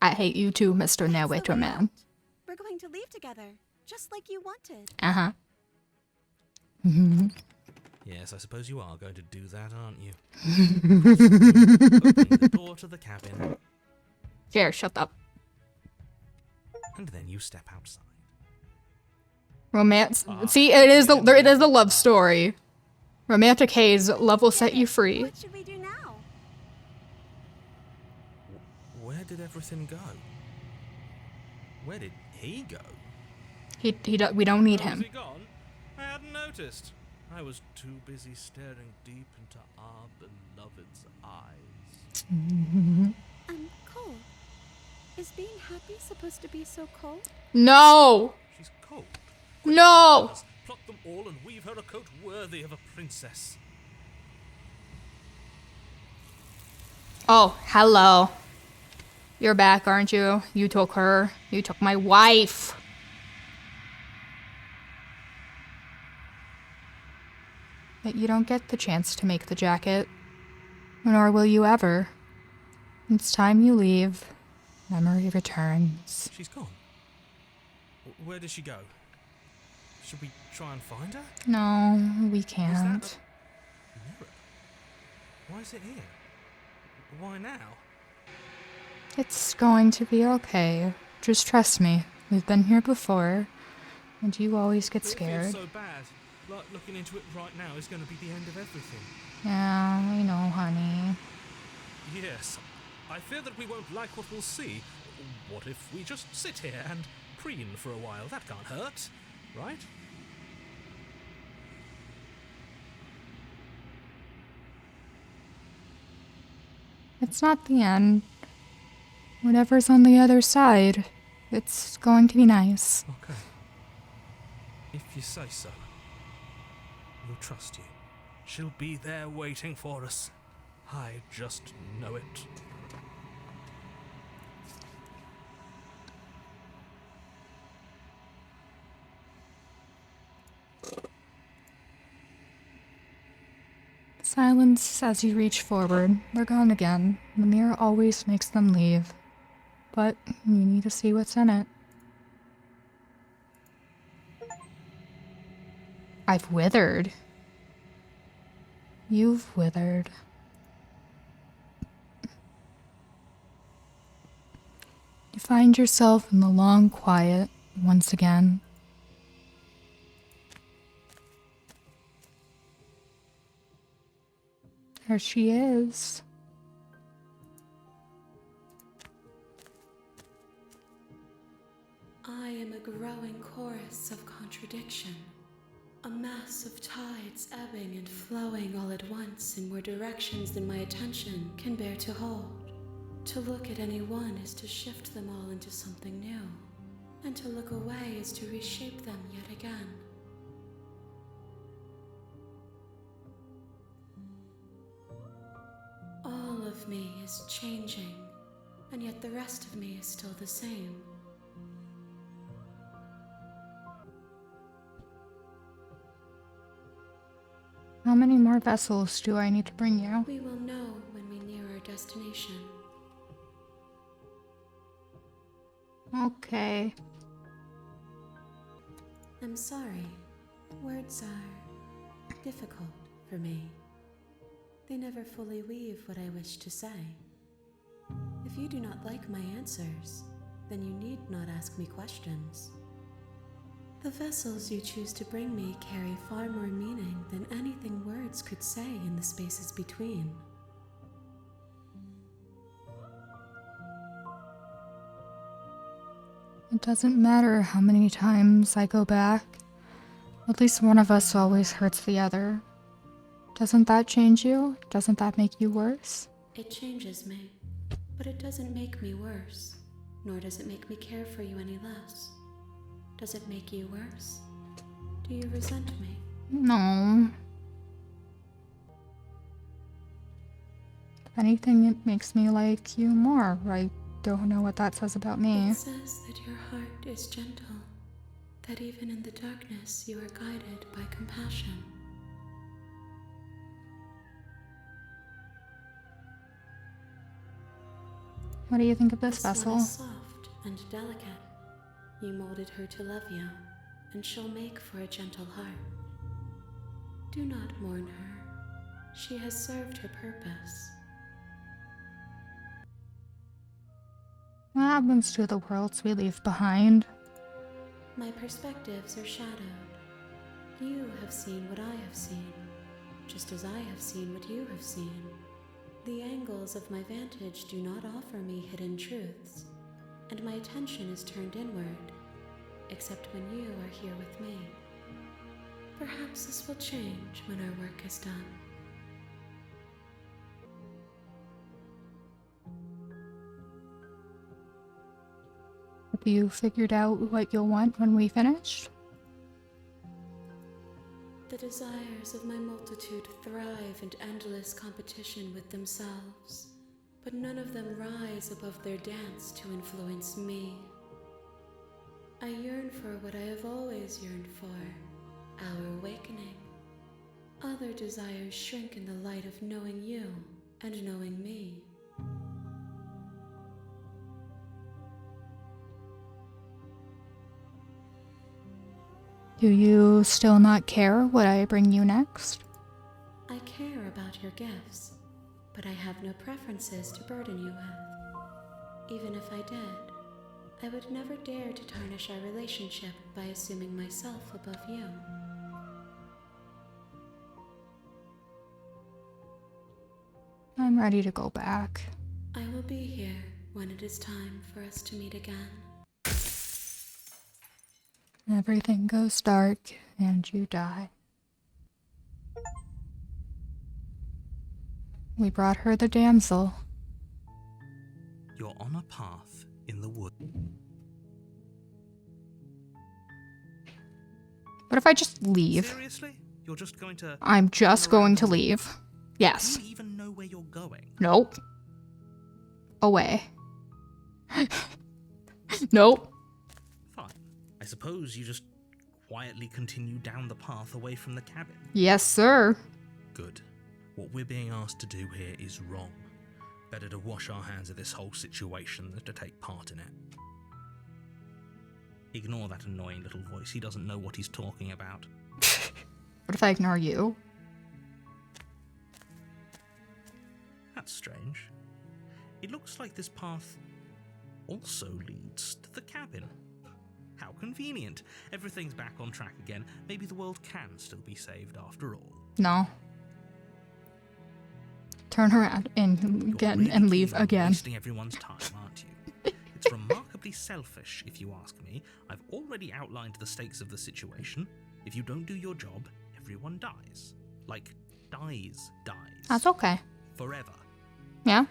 [SPEAKER 1] I hate you too, Mr. Narrator man.
[SPEAKER 3] We're going to leave together, just like you wanted.
[SPEAKER 1] Uh-huh.
[SPEAKER 2] Yes, I suppose you are going to do that, aren't you? Opening the door to the cabin,
[SPEAKER 1] Here, shut up.
[SPEAKER 2] and then you step outside.
[SPEAKER 1] Romance. See, it is a love story. Romantic haze, love will set you free.
[SPEAKER 3] What should we do now?
[SPEAKER 2] Where did everything go? Where did he go?
[SPEAKER 1] We don't need
[SPEAKER 2] Oh, is
[SPEAKER 1] him.
[SPEAKER 2] he gone? I hadn't noticed. I was too busy staring deep into our beloved's eyes.
[SPEAKER 3] I'm cold. Is being happy supposed to be so cold?
[SPEAKER 1] No!
[SPEAKER 2] She's cold.
[SPEAKER 1] No!
[SPEAKER 2] Pluck them all and weave her a coat worthy of a princess.
[SPEAKER 1] Oh, hello. You're back, aren't you? You took her. You took my wife. But you don't get the chance to make the jacket. Nor will you ever. It's time you leave. Memory returns.
[SPEAKER 2] She's gone. Where did she go? Should we try and find her?
[SPEAKER 1] No, we
[SPEAKER 2] Was that
[SPEAKER 1] can't.
[SPEAKER 2] a mirror? Why is it here? Why now?
[SPEAKER 1] It's going to be okay. Just trust me. We've been here before. And you always get
[SPEAKER 2] It feels
[SPEAKER 1] scared.
[SPEAKER 2] so bad. Like looking into it right now is going to be the end of everything.
[SPEAKER 1] Yeah, I know, honey.
[SPEAKER 2] Yes. I fear that we won't like what we'll see. What if we just sit here and preen for a while? That can't hurt, right?
[SPEAKER 1] It's not the end. Whatever's on the other side, it's going to be nice.
[SPEAKER 2] Okay. If you say so. We'll trust you. She'll be there waiting for us. I just know it.
[SPEAKER 1] Silence as you reach forward. They're gone again. The mirror always makes them leave. But you need to see what's in it. I've withered. You've withered. You find yourself in the long quiet once again. There she is.
[SPEAKER 3] I am a growing chorus of contradiction. A mass of tides ebbing and flowing all at once in more directions than my attention can bear to hold. To look at any one is to shift them all into something new, and to look away is to reshape them yet again. All of me is changing, and yet the rest of me is still the same.
[SPEAKER 1] How many more vessels do I need to bring you?
[SPEAKER 3] We will know when we near our destination.
[SPEAKER 1] Okay.
[SPEAKER 3] I'm sorry. Words are difficult for me. They never fully weave what I wish to say. If you do not like my answers, then you need not ask me questions. The vessels you choose to bring me carry far more meaning than anything words could say in the spaces between.
[SPEAKER 1] It doesn't matter how many times I go back. At least one of us always hurts the other. Doesn't that change you? Doesn't that make you worse?
[SPEAKER 3] It changes me, but it doesn't make me worse, nor does it make me care for you any less. Does it make you worse? Do you resent me?
[SPEAKER 1] No. If anything, it makes me like you more. I don't know what that says about me.
[SPEAKER 3] It says that your heart is gentle, that even in the darkness you are guided by compassion.
[SPEAKER 1] What do you think of this vessel?
[SPEAKER 3] One is soft and delicate. You molded her to love you, and she'll make for a gentle heart. Do not mourn her. She has served her purpose.
[SPEAKER 1] What happens to the worlds we leave behind?
[SPEAKER 3] My perspectives are shadowed. You have seen what I have seen, just as I have seen what you have seen. The angles of my vantage do not offer me hidden truths, and my attention is turned inward, except when you are here with me. Perhaps this will change when our work is done.
[SPEAKER 1] Have you figured out what you'll want when we finish?
[SPEAKER 3] The desires of my multitude thrive in endless competition with themselves, but none of them rise above their dance to influence me. I yearn for what I have always yearned for, our awakening. Other desires shrink in the light of knowing you and knowing me.
[SPEAKER 1] Do you still not care what I bring you next?
[SPEAKER 3] I care about your gifts, but I have no preferences to burden you with. Even if I did, I would never dare to tarnish our relationship by assuming myself above you.
[SPEAKER 1] I'm ready to go back.
[SPEAKER 3] I will be here when it is time for us to meet again.
[SPEAKER 1] Everything goes dark and you die. We brought her the damsel.
[SPEAKER 2] You're on a path in the wood.
[SPEAKER 1] What if I just leave?
[SPEAKER 2] Seriously? You're just going to...
[SPEAKER 1] I'm just going to leave. Yes.
[SPEAKER 2] Do you even know where you're going?
[SPEAKER 1] Nope. Away. Nope.
[SPEAKER 2] Fine. I suppose you just quietly continue down the path away from the cabin.
[SPEAKER 1] Yes, sir.
[SPEAKER 2] Good. What we're being asked to do here is wrong. Better to wash our hands of this whole situation than to take part in it. Ignore that annoying little voice. He doesn't know what he's talking about.
[SPEAKER 1] What if I ignore you?
[SPEAKER 2] That's strange. It looks like this path also leads to the cabin. How convenient. Everything's back on track again. Maybe the world can still be saved after all.
[SPEAKER 1] No. turn around and again
[SPEAKER 2] You're
[SPEAKER 1] and
[SPEAKER 2] really
[SPEAKER 1] leave
[SPEAKER 2] keen on
[SPEAKER 1] again.
[SPEAKER 2] wasting everyone's time, aren't you? It's remarkably selfish, if you ask me. I've already outlined the stakes of the situation. If you don't do your job, everyone dies. Like, dies.
[SPEAKER 1] That's okay.
[SPEAKER 2] Forever.
[SPEAKER 1] Yeah.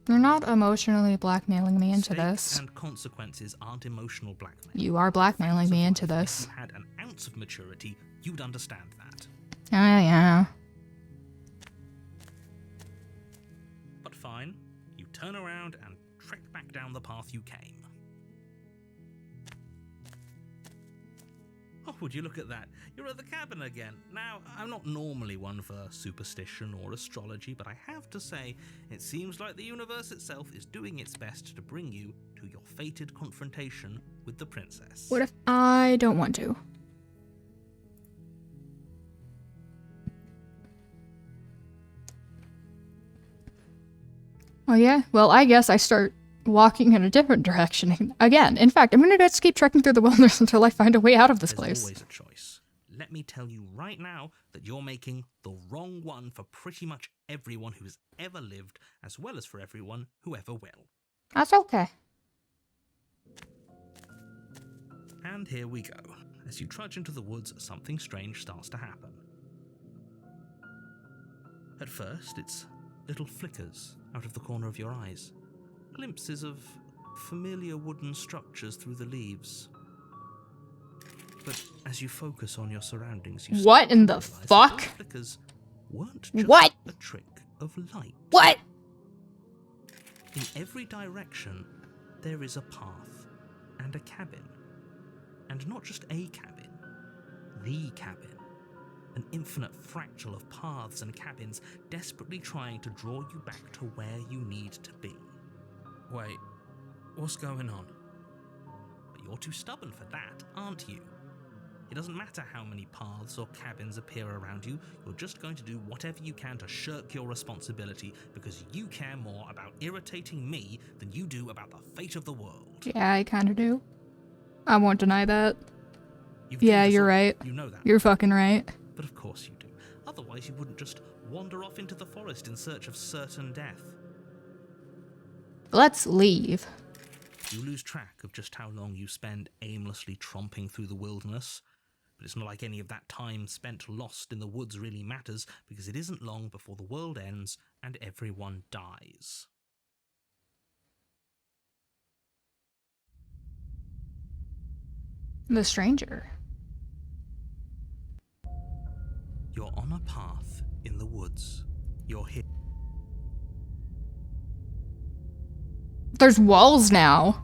[SPEAKER 1] You're not emotionally blackmailing me into
[SPEAKER 2] Stakes
[SPEAKER 1] this.
[SPEAKER 2] and consequences aren't emotional blackmail.
[SPEAKER 1] You are blackmailing me into
[SPEAKER 2] If
[SPEAKER 1] this.
[SPEAKER 2] you had an ounce of maturity, you'd understand that.
[SPEAKER 1] Oh, yeah.
[SPEAKER 2] But fine, you turn around and trek back down the path you came. Oh, would you look at that? You're at the cabin again. Now, I'm not normally one for superstition or astrology, but I have to say, it seems like the universe itself is doing its best to bring you to your fated confrontation with the princess.
[SPEAKER 1] What if I don't want to? Oh yeah? Well, I guess I start walking in a different direction again. In fact, I'm gonna just keep trekking through the wilderness until I find a way out of this
[SPEAKER 2] There's
[SPEAKER 1] place.
[SPEAKER 2] always a choice. Let me tell you right now that you're making the wrong one for pretty much everyone who has ever lived, as well as for everyone who ever will.
[SPEAKER 1] That's okay.
[SPEAKER 2] And here we go. As you trudge into the woods, something strange starts to happen. At first, it's little flickers out of the corner of your eyes. Glimpses of familiar wooden structures through the leaves. But as you focus on your surroundings, you
[SPEAKER 1] What
[SPEAKER 2] start
[SPEAKER 1] in
[SPEAKER 2] to
[SPEAKER 1] the
[SPEAKER 2] realize that
[SPEAKER 1] fuck?
[SPEAKER 2] those flickers weren't just
[SPEAKER 1] What?
[SPEAKER 2] a trick of light.
[SPEAKER 1] What?
[SPEAKER 2] In every direction, there is a path and a cabin. And not just a cabin, the cabin. An infinite fractal of paths and cabins desperately trying to draw you back to where you need to be. Wait, what's going on? But you're too stubborn for that, aren't you? It doesn't matter how many paths or cabins appear around you, you're just going to do whatever you can to shirk your responsibility because you care more about irritating me than you do about the fate of the world.
[SPEAKER 1] Yeah, I kinda do. I won't deny that.
[SPEAKER 2] You've
[SPEAKER 1] Yeah,
[SPEAKER 2] done this
[SPEAKER 1] you're
[SPEAKER 2] all.
[SPEAKER 1] right.
[SPEAKER 2] You know that.
[SPEAKER 1] You're fucking right.
[SPEAKER 2] But of course you do. Otherwise you wouldn't just wander off into the forest in search of certain death.
[SPEAKER 1] Let's leave.
[SPEAKER 2] You lose track of just how long you spend aimlessly tromping through the wilderness. But it's not like any of that time spent lost in the woods really matters, because it isn't long before the world ends and everyone dies.
[SPEAKER 1] The stranger.
[SPEAKER 2] You're on a path in the woods. You're hit.
[SPEAKER 1] There's walls now.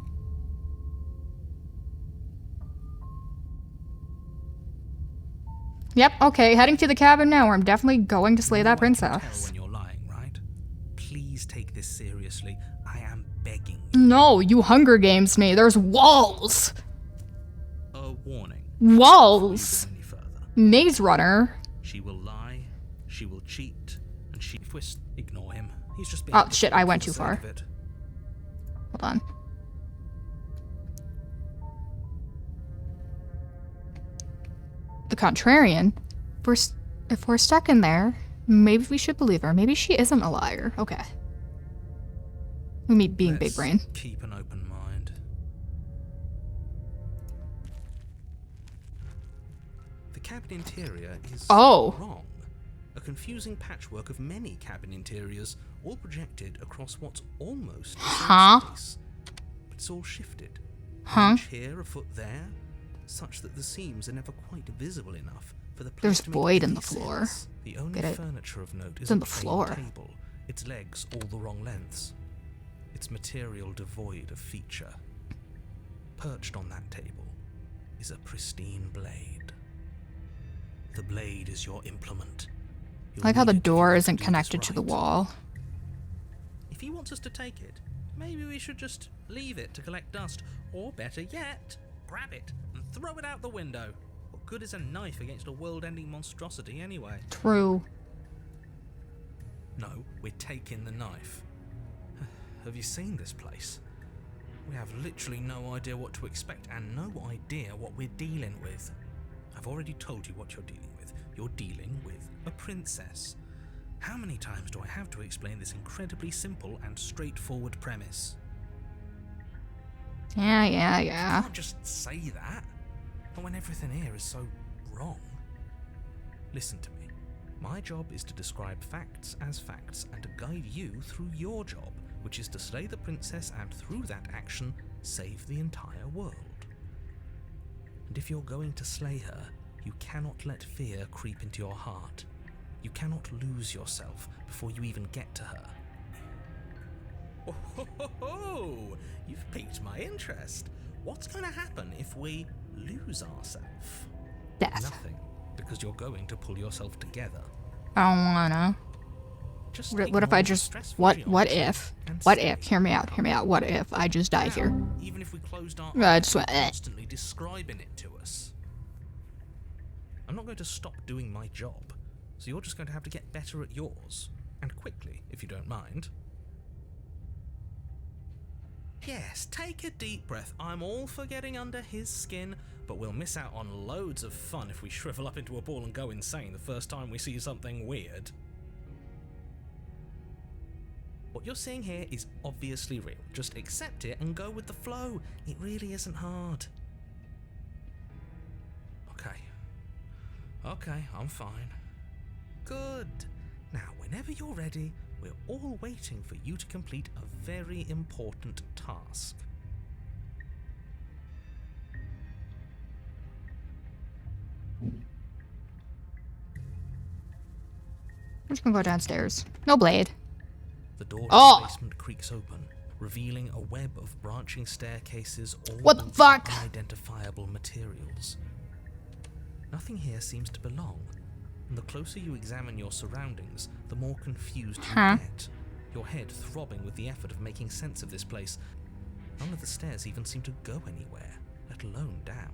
[SPEAKER 1] Yep, okay, heading to the cabin now where I'm definitely going to slay that
[SPEAKER 2] I can tell
[SPEAKER 1] princess.
[SPEAKER 2] when you're lying, right? Please take this seriously. I am begging you.
[SPEAKER 1] No, you Hunger Games me. There's walls.
[SPEAKER 2] A warning.
[SPEAKER 1] Walls.
[SPEAKER 2] Any further.
[SPEAKER 1] Maze Runner.
[SPEAKER 2] She will lie, she will cheat, and she twist. Ignore him. He's just being
[SPEAKER 1] Oh, shit, I went
[SPEAKER 2] for the
[SPEAKER 1] too
[SPEAKER 2] sake
[SPEAKER 1] far.
[SPEAKER 2] of it.
[SPEAKER 1] Hold on. The Contrarian. If we're stuck in there, maybe we should believe her. Maybe she isn't a liar. Okay. Me being big
[SPEAKER 2] Let's
[SPEAKER 1] brain.
[SPEAKER 2] keep an open mind. The cabin interior is wrong. A confusing patchwork of many cabin interiors, all projected across what's almost the same space. But it's all shifted. An inch here, a foot there, such that the seams are never quite visible enough for the place
[SPEAKER 1] There's
[SPEAKER 2] to make
[SPEAKER 1] void in
[SPEAKER 2] any
[SPEAKER 1] the floor.
[SPEAKER 2] sense. The only
[SPEAKER 1] Get it?
[SPEAKER 2] furniture of note is
[SPEAKER 1] in
[SPEAKER 2] a
[SPEAKER 1] the
[SPEAKER 2] plain
[SPEAKER 1] floor.
[SPEAKER 2] table, its legs all the wrong lengths, its material devoid of feature. Perched on that table is a pristine blade. The blade is your implement. You'll
[SPEAKER 1] I like how the
[SPEAKER 2] need it if you
[SPEAKER 1] door
[SPEAKER 2] want to
[SPEAKER 1] isn't
[SPEAKER 2] do this
[SPEAKER 1] connected to the
[SPEAKER 2] right.
[SPEAKER 1] wall.
[SPEAKER 2] If he wants us to take it, maybe we should just leave it to collect dust, or better yet, grab it and throw it out the window. What good is a knife against a world-ending monstrosity anyway?
[SPEAKER 1] True.
[SPEAKER 2] No, we're taking the knife. Have you seen this place? We have literally no idea what to expect and no idea what we're dealing with. I've already told you what you're dealing with. You're dealing with a princess. How many times do I have to explain this incredibly simple and straightforward premise?
[SPEAKER 1] Yeah.
[SPEAKER 2] You can't just say that. Not when everything here is so wrong. Listen to me. My job is to describe facts as facts and to guide you through your job, which is to slay the princess and through that action, save the entire world. And if you're going to slay her, you cannot let fear creep into your heart. You cannot lose yourself before you even get to her. Oh, ho, ho, ho. You've piqued my interest. What's going to happen if we lose ourselves?
[SPEAKER 1] Death.
[SPEAKER 2] Nothing, because you're going to pull yourself together.
[SPEAKER 1] I don't wanna.
[SPEAKER 2] Just
[SPEAKER 1] What if I just... What if? Hear me out. What if I just die here?
[SPEAKER 2] Even if we closed our
[SPEAKER 1] I
[SPEAKER 2] eyes,
[SPEAKER 1] just
[SPEAKER 2] you're
[SPEAKER 1] went,
[SPEAKER 2] constantly describing it to us. I'm not going to stop doing my job, so you're just going to have to get better at yours. And quickly, if you don't mind. Yes, take a deep breath. I'm all for getting under his skin, but we'll miss out on loads of fun if we shrivel up into a ball and go insane the first time we see something weird. What you're seeing here is obviously real. Just accept it and go with the flow. It really isn't hard. Okay, I'm fine. Good. Now, whenever you're ready, we're all waiting for you to complete a very important task.
[SPEAKER 1] I'm just gonna go downstairs. No blade.
[SPEAKER 2] The door to
[SPEAKER 1] Oh!
[SPEAKER 2] the basement creaks open, revealing a web of branching staircases all
[SPEAKER 1] What the
[SPEAKER 2] built
[SPEAKER 1] fuck?
[SPEAKER 2] from unidentifiable materials. Nothing here seems to belong, and the closer you examine your surroundings, the more confused you get, your head throbbing with the effort of making sense of this place. None of the stairs even seem to go anywhere, let alone down.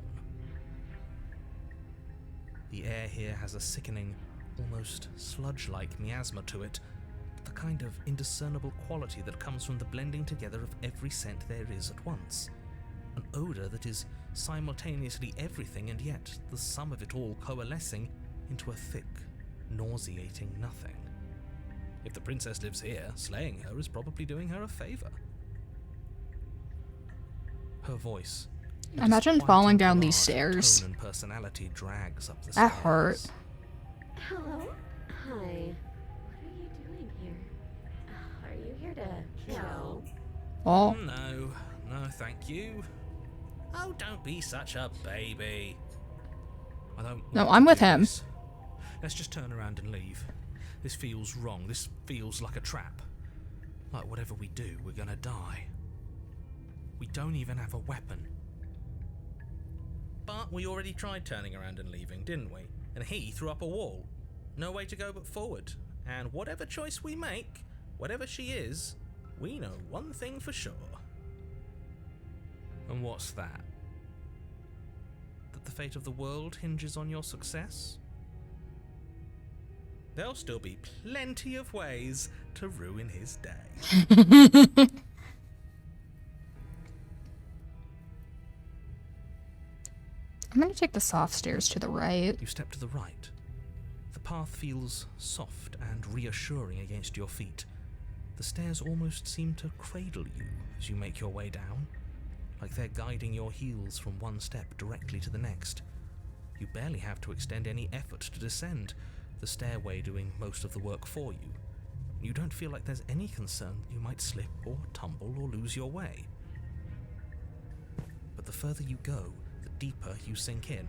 [SPEAKER 2] The air here has a sickening, almost sludge-like miasma to it, the kind of indiscernible quality that comes from the blending together of every scent there is at once. An odour that is simultaneously everything and yet the sum of it all coalescing into a thick, nauseating nothing. If the princess lives here, slaying her is probably doing her a favour. Her voice.
[SPEAKER 1] Imagine falling down these stairs.
[SPEAKER 2] Tone and personality drags up the
[SPEAKER 1] That
[SPEAKER 2] stairs.
[SPEAKER 1] hurt.
[SPEAKER 4] Hello? Hi. What are you doing here? Are you here to kill?
[SPEAKER 1] Oh.
[SPEAKER 2] No, thank you. Oh, don't be such a baby. I don't.
[SPEAKER 1] No,
[SPEAKER 2] want
[SPEAKER 1] I'm
[SPEAKER 2] to
[SPEAKER 1] with
[SPEAKER 2] do
[SPEAKER 1] him.
[SPEAKER 2] this. Let's just turn around and leave. This feels wrong. This feels like a trap. Like whatever we do, we're gonna die. We don't even have a weapon. But we already tried turning around and leaving, didn't we? And he threw up a wall. No way to go but forward. And whatever choice we make, whatever she is, we know one thing for sure. And what's that? That the fate of the world hinges on your success? There'll still be plenty of ways to ruin his day.
[SPEAKER 1] I'm gonna take the soft stairs to the right.
[SPEAKER 2] You step to the right. The path feels soft and reassuring against your feet. The stairs almost seem to cradle you as you make your way down, like they're guiding your heels from one step directly to the next. You barely have to extend any effort to descend, the stairway doing most of the work for you. You don't feel like there's any concern that you might slip or tumble or lose your way. But the further you go, the deeper you sink in.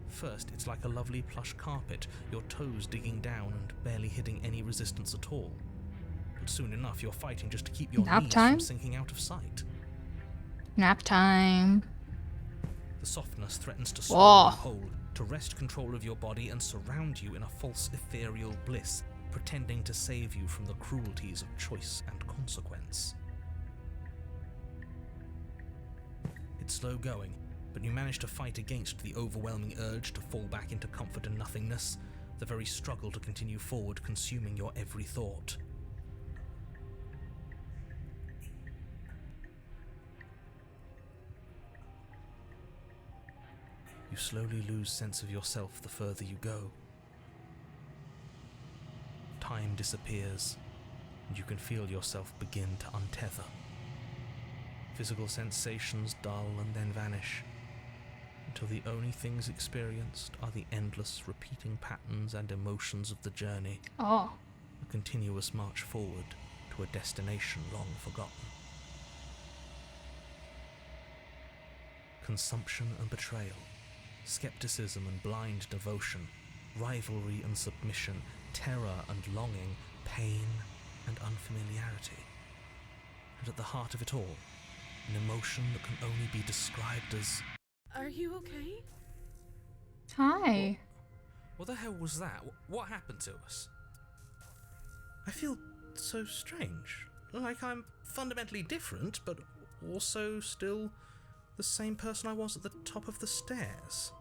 [SPEAKER 2] First, it's like a lovely plush carpet, your toes digging down and barely hitting any resistance at all. But soon enough, you're fighting just to keep your
[SPEAKER 1] Nap
[SPEAKER 2] knees
[SPEAKER 1] time?
[SPEAKER 2] from sinking out of sight.
[SPEAKER 1] Nap time.
[SPEAKER 2] The softness threatens to
[SPEAKER 1] Oh.
[SPEAKER 2] swallow you whole, to wrest control of your body and surround you in a false ethereal bliss, pretending to save you from the cruelties of choice and consequence. It's slow going, but you manage to fight against the overwhelming urge to fall back into comfort and nothingness, the very struggle to continue forward consuming your every thought. You slowly lose sense of yourself the further you go, disappears, and you can feel yourself begin to untether. Physical sensations dull and then vanish, until the only things experienced are the endless repeating patterns and emotions of the journey,
[SPEAKER 1] Oh.
[SPEAKER 2] a continuous march forward to a destination long forgotten. Consumption and betrayal, skepticism and blind devotion, rivalry and submission, terror and longing, pain and unfamiliarity. And at the heart of it all, an emotion that can only be described as...
[SPEAKER 3] Are you okay?
[SPEAKER 1] Hi.
[SPEAKER 2] What the hell was that? What happened to us? I feel so strange. Like I'm fundamentally different, but also still the same person I was at the top of the stairs.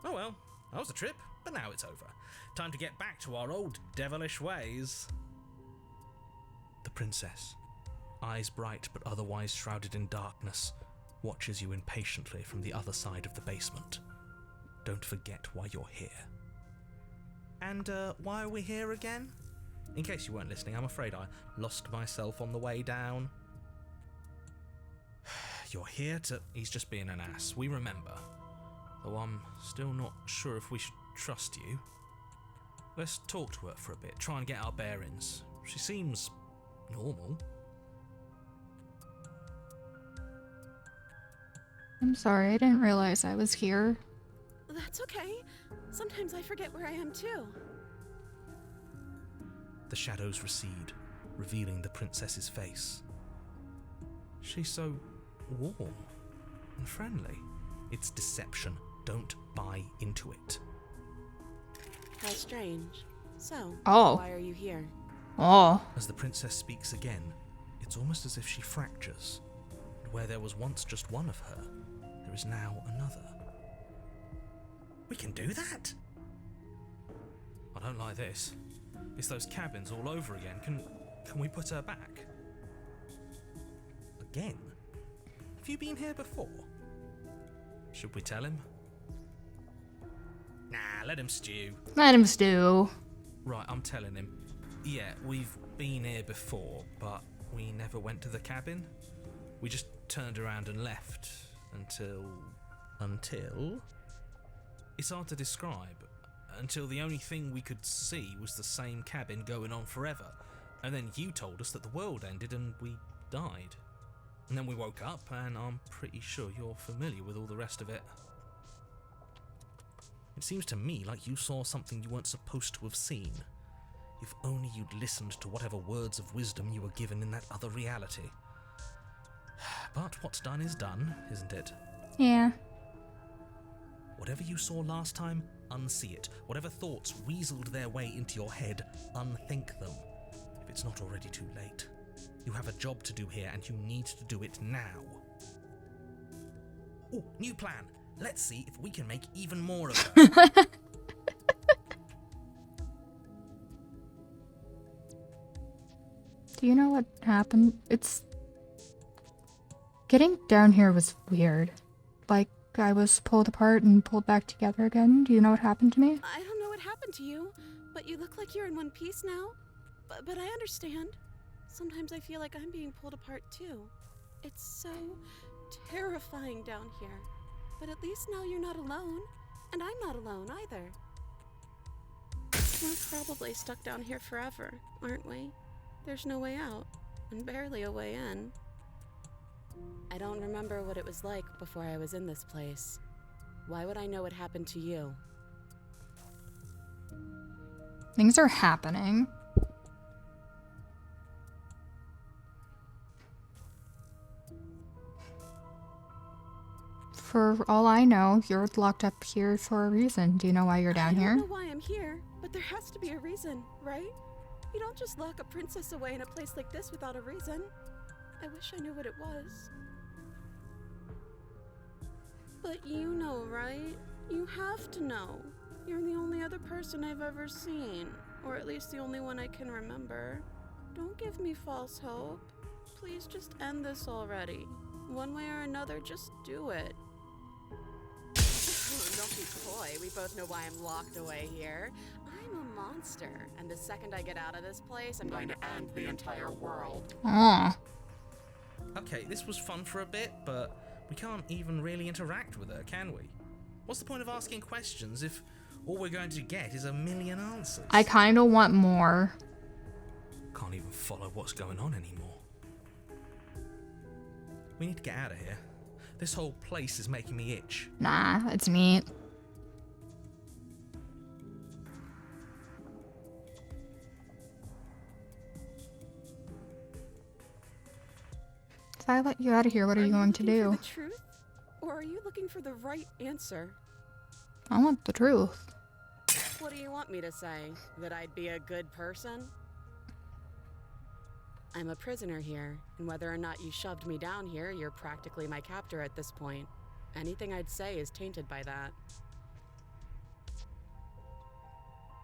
[SPEAKER 2] Oh well, that was a trip, but now it's over. Time to get back to our old devilish ways. The princess, eyes bright but otherwise shrouded in darkness, watches you impatiently from the other side of the basement. Don't forget why you're here. And why are we here again? In case you weren't listening, I'm afraid I lost myself on the way down. You're here to... He's just being an ass, we remember. Though I'm still not sure if we should trust you. Let's talk to her for a bit, try and get our bearings. She seems normal.
[SPEAKER 1] I'm sorry, I didn't realize I was here.
[SPEAKER 3] That's okay. Sometimes I forget where I am too.
[SPEAKER 2] The shadows recede, revealing the princess's face. She's so warm and friendly. It's deception. Don't buy into it.
[SPEAKER 3] How strange. So,
[SPEAKER 1] Oh.
[SPEAKER 3] why are you here?
[SPEAKER 1] Oh.
[SPEAKER 2] As the princess speaks again, it's almost as if she fractures. And where there was once just one of her, there is now another. We can do that? I don't like this. It's those cabins all over again. Can we put her back? Again? Have you been here before? Should we tell him? Nah, let him stew.
[SPEAKER 1] Let him stew.
[SPEAKER 2] Right, I'm telling him. Yeah, we've been here before, but we never went to the cabin. We just turned around and left until... It's hard to describe. Until the only thing we could see was the same cabin going on forever. And then you told us that the world ended and we died. And then we woke up, and I'm pretty sure you're familiar with all the rest of it. It seems to me like you saw something you weren't supposed to have seen. If only you'd listened to whatever words of wisdom you were given in that other reality. But what's done is done, isn't it?
[SPEAKER 1] Yeah.
[SPEAKER 2] Whatever you saw last time, unsee it. Whatever thoughts weaseled their way into your head, unthink them. If it's not already too late. You have a job to do here, and you need to do it now. Oh, new plan. Let's see if we can make even more of her.
[SPEAKER 1] Do you know what happened? Getting down here was weird. Like, I was pulled apart and pulled back together again. Do you know what happened to me?
[SPEAKER 3] I don't know what happened to you, but you look like you're in one piece now. But I understand. Sometimes I feel like I'm being pulled apart too. It's so terrifying down here. But at least now you're not alone. And I'm not alone either. We're probably stuck down here forever, aren't we? There's no way out, and barely a way in. I don't remember what it was like before I was in this place. Why would I know what happened to you?
[SPEAKER 1] Things are happening. For all I know, you're locked up here for a reason. Do you know why you're down
[SPEAKER 3] I
[SPEAKER 1] here?
[SPEAKER 3] don't know why I'm here, but there has to be a reason, right? You don't just lock a princess away in a place like this without a reason. I wish I knew what it was. But you know, right? You have to know. You're the only other person I've ever seen. Or at least the only one I can remember. Don't give me false hope. Please just end this already. One way or another, just do it. Don't be coy. We both know why I'm locked away here. I I'm a monster, and the second I get out of this place, I'm going to end the entire world.
[SPEAKER 1] Aw.
[SPEAKER 2] Okay, this was fun for a bit, but we can't even really interact with her, can we? What's the point of asking questions if all we're going to get is a million answers?
[SPEAKER 1] I kind of want more.
[SPEAKER 2] Can't even follow what's going on anymore. We need to get out of here. This whole place is making me itch.
[SPEAKER 1] Nah, it's neat. If I let you out of here, what are you going to do?
[SPEAKER 3] Are you looking for the truth? Or are you looking for the right answer?
[SPEAKER 1] I want the truth.
[SPEAKER 3] What do you want me to say? That I'd be a good person? I'm a prisoner here, and whether or not you shoved me down here, you're practically my captor at this point. Anything I'd say is tainted by that.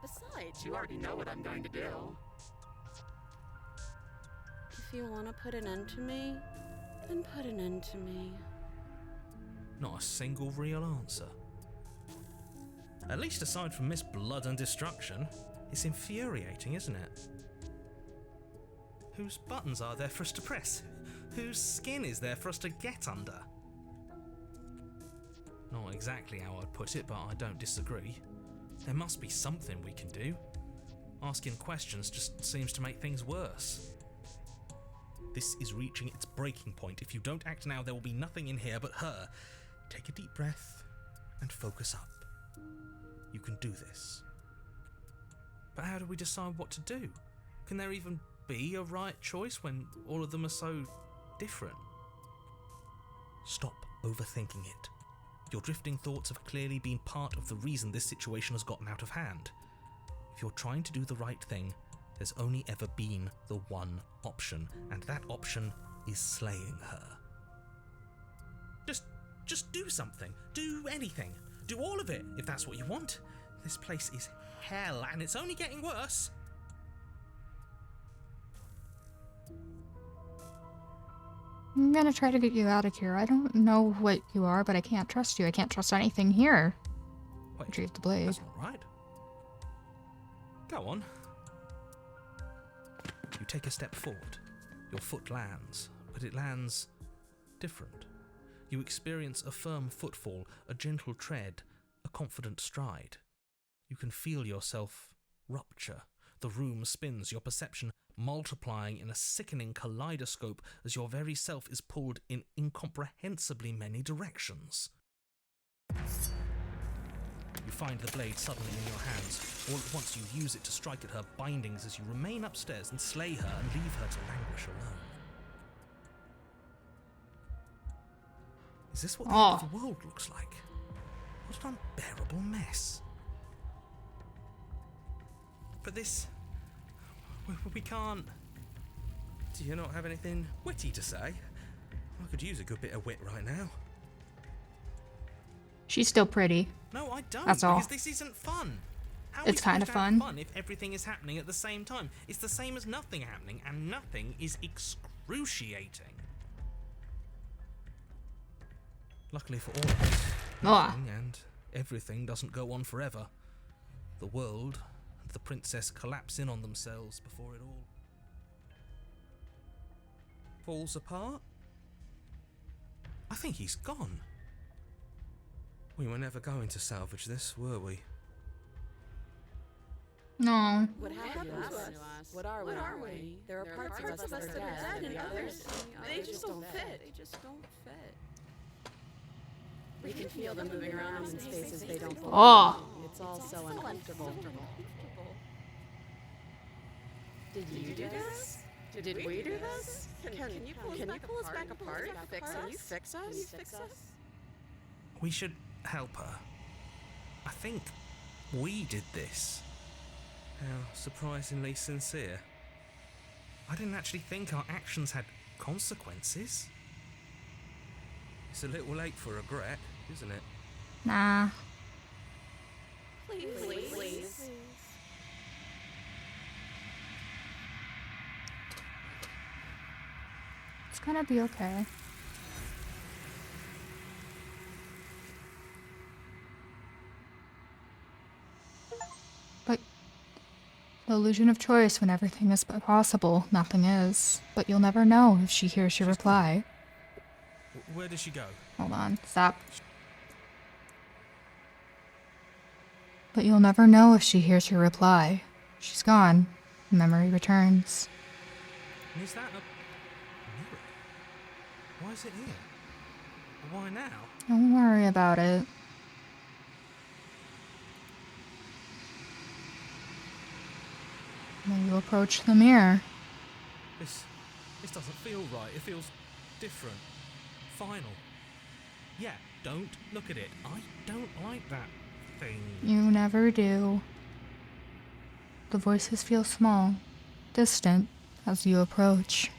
[SPEAKER 3] Besides, you already know what I'm going to do. If you want to put an end to me, then put an end to me.
[SPEAKER 2] Not a single real answer. At least aside from Miss Blood and Destruction, it's infuriating, isn't it? Whose buttons are there for us to press? Whose skin is there for us to get under? Not exactly how I'd put it, but I don't disagree. There must be something we can do. Asking questions just seems to make things worse. This is reaching its breaking point. If you don't act now, there will be nothing in here but her. Take a deep breath and focus up. You can do this. But how do we decide what to do? Can there even be a right choice when all of them are so different? Stop overthinking it. Your drifting thoughts have clearly been part of the reason this situation has gotten out of hand. If you're trying to do the right thing, there's only ever been the one option, and that option is slaying her. Just do something. Do anything. Do all of it, if that's what you want. This place is hell, and it's only getting worse.
[SPEAKER 1] I'm gonna try to get you out of here. I don't know what you are, but I can't trust you. I can't trust anything here.
[SPEAKER 2] Wait,
[SPEAKER 1] Retrieve the blade.
[SPEAKER 2] that's not right. Go on. You take a step forward. Your foot lands, but it lands different. You experience a firm footfall, a gentle tread, a confident stride. You can feel yourself rupture. The room spins, your perception multiplying in a sickening kaleidoscope as your very self is pulled in incomprehensibly many directions. You find the blade suddenly in your hands. All at once you use it to strike at her bindings as you remain upstairs and slay her and leave her to languish alone. Is this what the end of the world looks like? What an unbearable mess. But this... we can't... Do you not have anything witty to say? I could use a good bit of wit right now.
[SPEAKER 1] She's still pretty.
[SPEAKER 2] No, I don't.
[SPEAKER 1] That's all.
[SPEAKER 2] Because this isn't fun. How
[SPEAKER 1] It's kind of
[SPEAKER 2] fun
[SPEAKER 1] fun.
[SPEAKER 2] if everything is happening at the same time. It's the same as nothing happening, and nothing is excruciating. Luckily for all of us, nothing and everything doesn't go on forever. The world and the princess collapse in on themselves before it all falls apart. I think he's gone. We were never going to salvage this, were we?
[SPEAKER 1] No.
[SPEAKER 3] What happened to us? What are we? There are parts of us that are dead, and others, they just don't fit. We can feel them moving around in spaces they don't belong. It's all so uncomfortable. Did you do this? Did we do this? Can you pull us back apart? Can you fix us?
[SPEAKER 2] We should help her. I think we did this. How surprisingly sincere. I didn't actually think our actions had consequences. It's a little late for regret, isn't it?
[SPEAKER 1] Nah.
[SPEAKER 3] Please.
[SPEAKER 1] It's gonna be okay. But The illusion of choice when everything is possible, nothing is. But you'll never know if she hears your reply.
[SPEAKER 2] Where does she go?
[SPEAKER 1] Hold on, stop. But you'll never know if she hears your reply. She's gone. Memory returns.
[SPEAKER 2] And is that a mirror? Why is it here? Why now?
[SPEAKER 1] Don't worry about it. Then you approach the mirror.
[SPEAKER 2] This doesn't feel right. It feels different. Final. Yeah, don't look at it. I don't like that thing.
[SPEAKER 1] You never do. The voices feel small, distant, as you approach.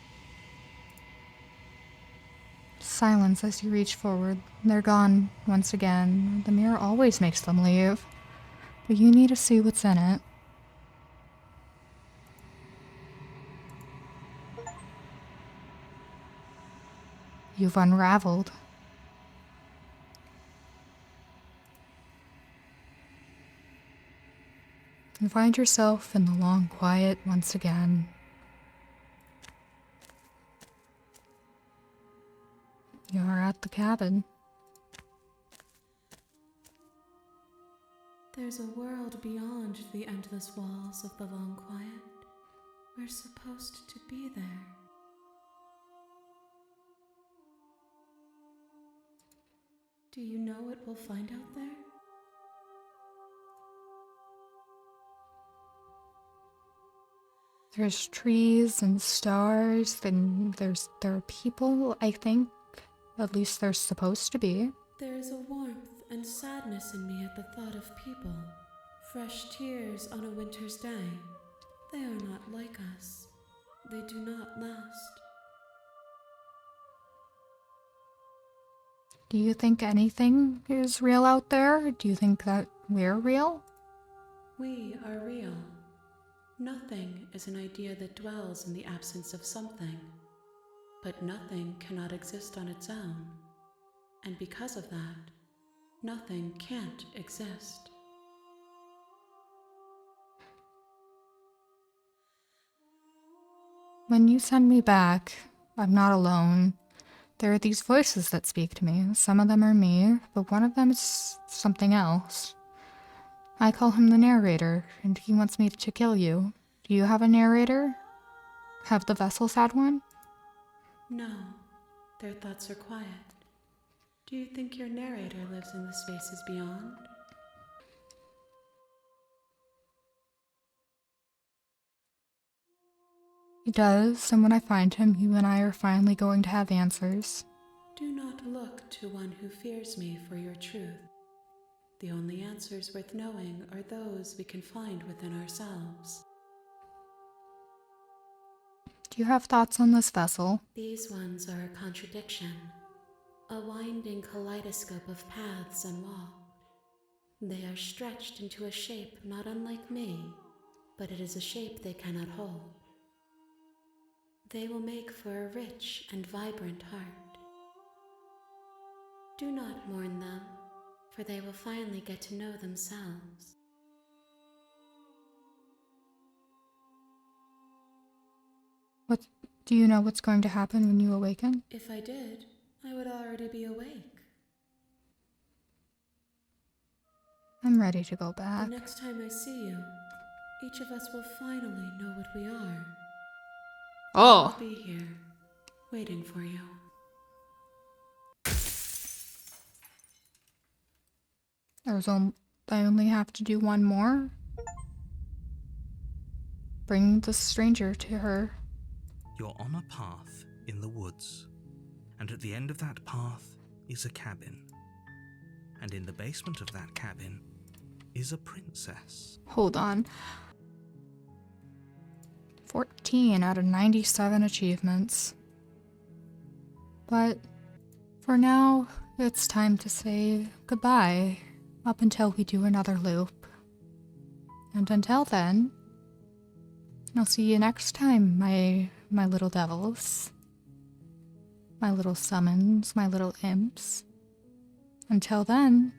[SPEAKER 1] Silence as you reach forward. They're gone once again. The mirror always makes them leave. But you need to see what's in it. You've unraveled. You find yourself in the long quiet once again. You are at the cabin.
[SPEAKER 3] There's a world beyond the endless walls of the long quiet. We're supposed to be there. Do you know what we'll find out there?
[SPEAKER 1] There's trees and stars, and there are people, I think. At least there's supposed to be.
[SPEAKER 3] There is a warmth and sadness in me at the thought of people. Fresh tears on a winter's day. They are not like us. They do not last.
[SPEAKER 1] Do you think anything is real out there? Do you think that we're real?
[SPEAKER 3] We are real. Nothing is an idea that dwells in the absence of something. But nothing cannot exist on its own. And because of that, nothing can't exist.
[SPEAKER 1] When you send me back, I'm not alone. There are these voices that speak to me. Some of them are me, but one of them is something else. I call him the narrator, and he wants me to kill you. Do you have a narrator? Have the vessels had one?
[SPEAKER 3] No, their thoughts are quiet. Do you think your narrator lives in the spaces beyond?
[SPEAKER 1] He does, and when I find him, you and I are finally going to have answers.
[SPEAKER 3] Do not look to one who fears me for your truth. The only answers worth knowing are those we can find within ourselves.
[SPEAKER 1] Do you have thoughts on this vessel?
[SPEAKER 3] These ones are a contradiction, a winding kaleidoscope of paths and walks. They are stretched into a shape not unlike me, but it is a shape they cannot hold. They will make for a rich and vibrant heart. Do not mourn them, for they will finally get to know themselves.
[SPEAKER 1] Do you know what's going to happen when you awaken?
[SPEAKER 3] If I did, I would already be awake.
[SPEAKER 1] I'm ready to go back.
[SPEAKER 3] The next time I see you, each of us will finally know what we are.
[SPEAKER 1] Oh!
[SPEAKER 3] I'll be here, waiting for you.
[SPEAKER 1] I only have to do one more? Bring the stranger to her.
[SPEAKER 2] You're on a path in the woods, and at the end of that path is a cabin. And in the basement of that cabin is a princess.
[SPEAKER 1] Hold on. 14 out of 97 achievements. But for now, it's time to say goodbye up until we do another loop. And until then, I'll see you next time, my little devils. My little summons, my little imps. Until then,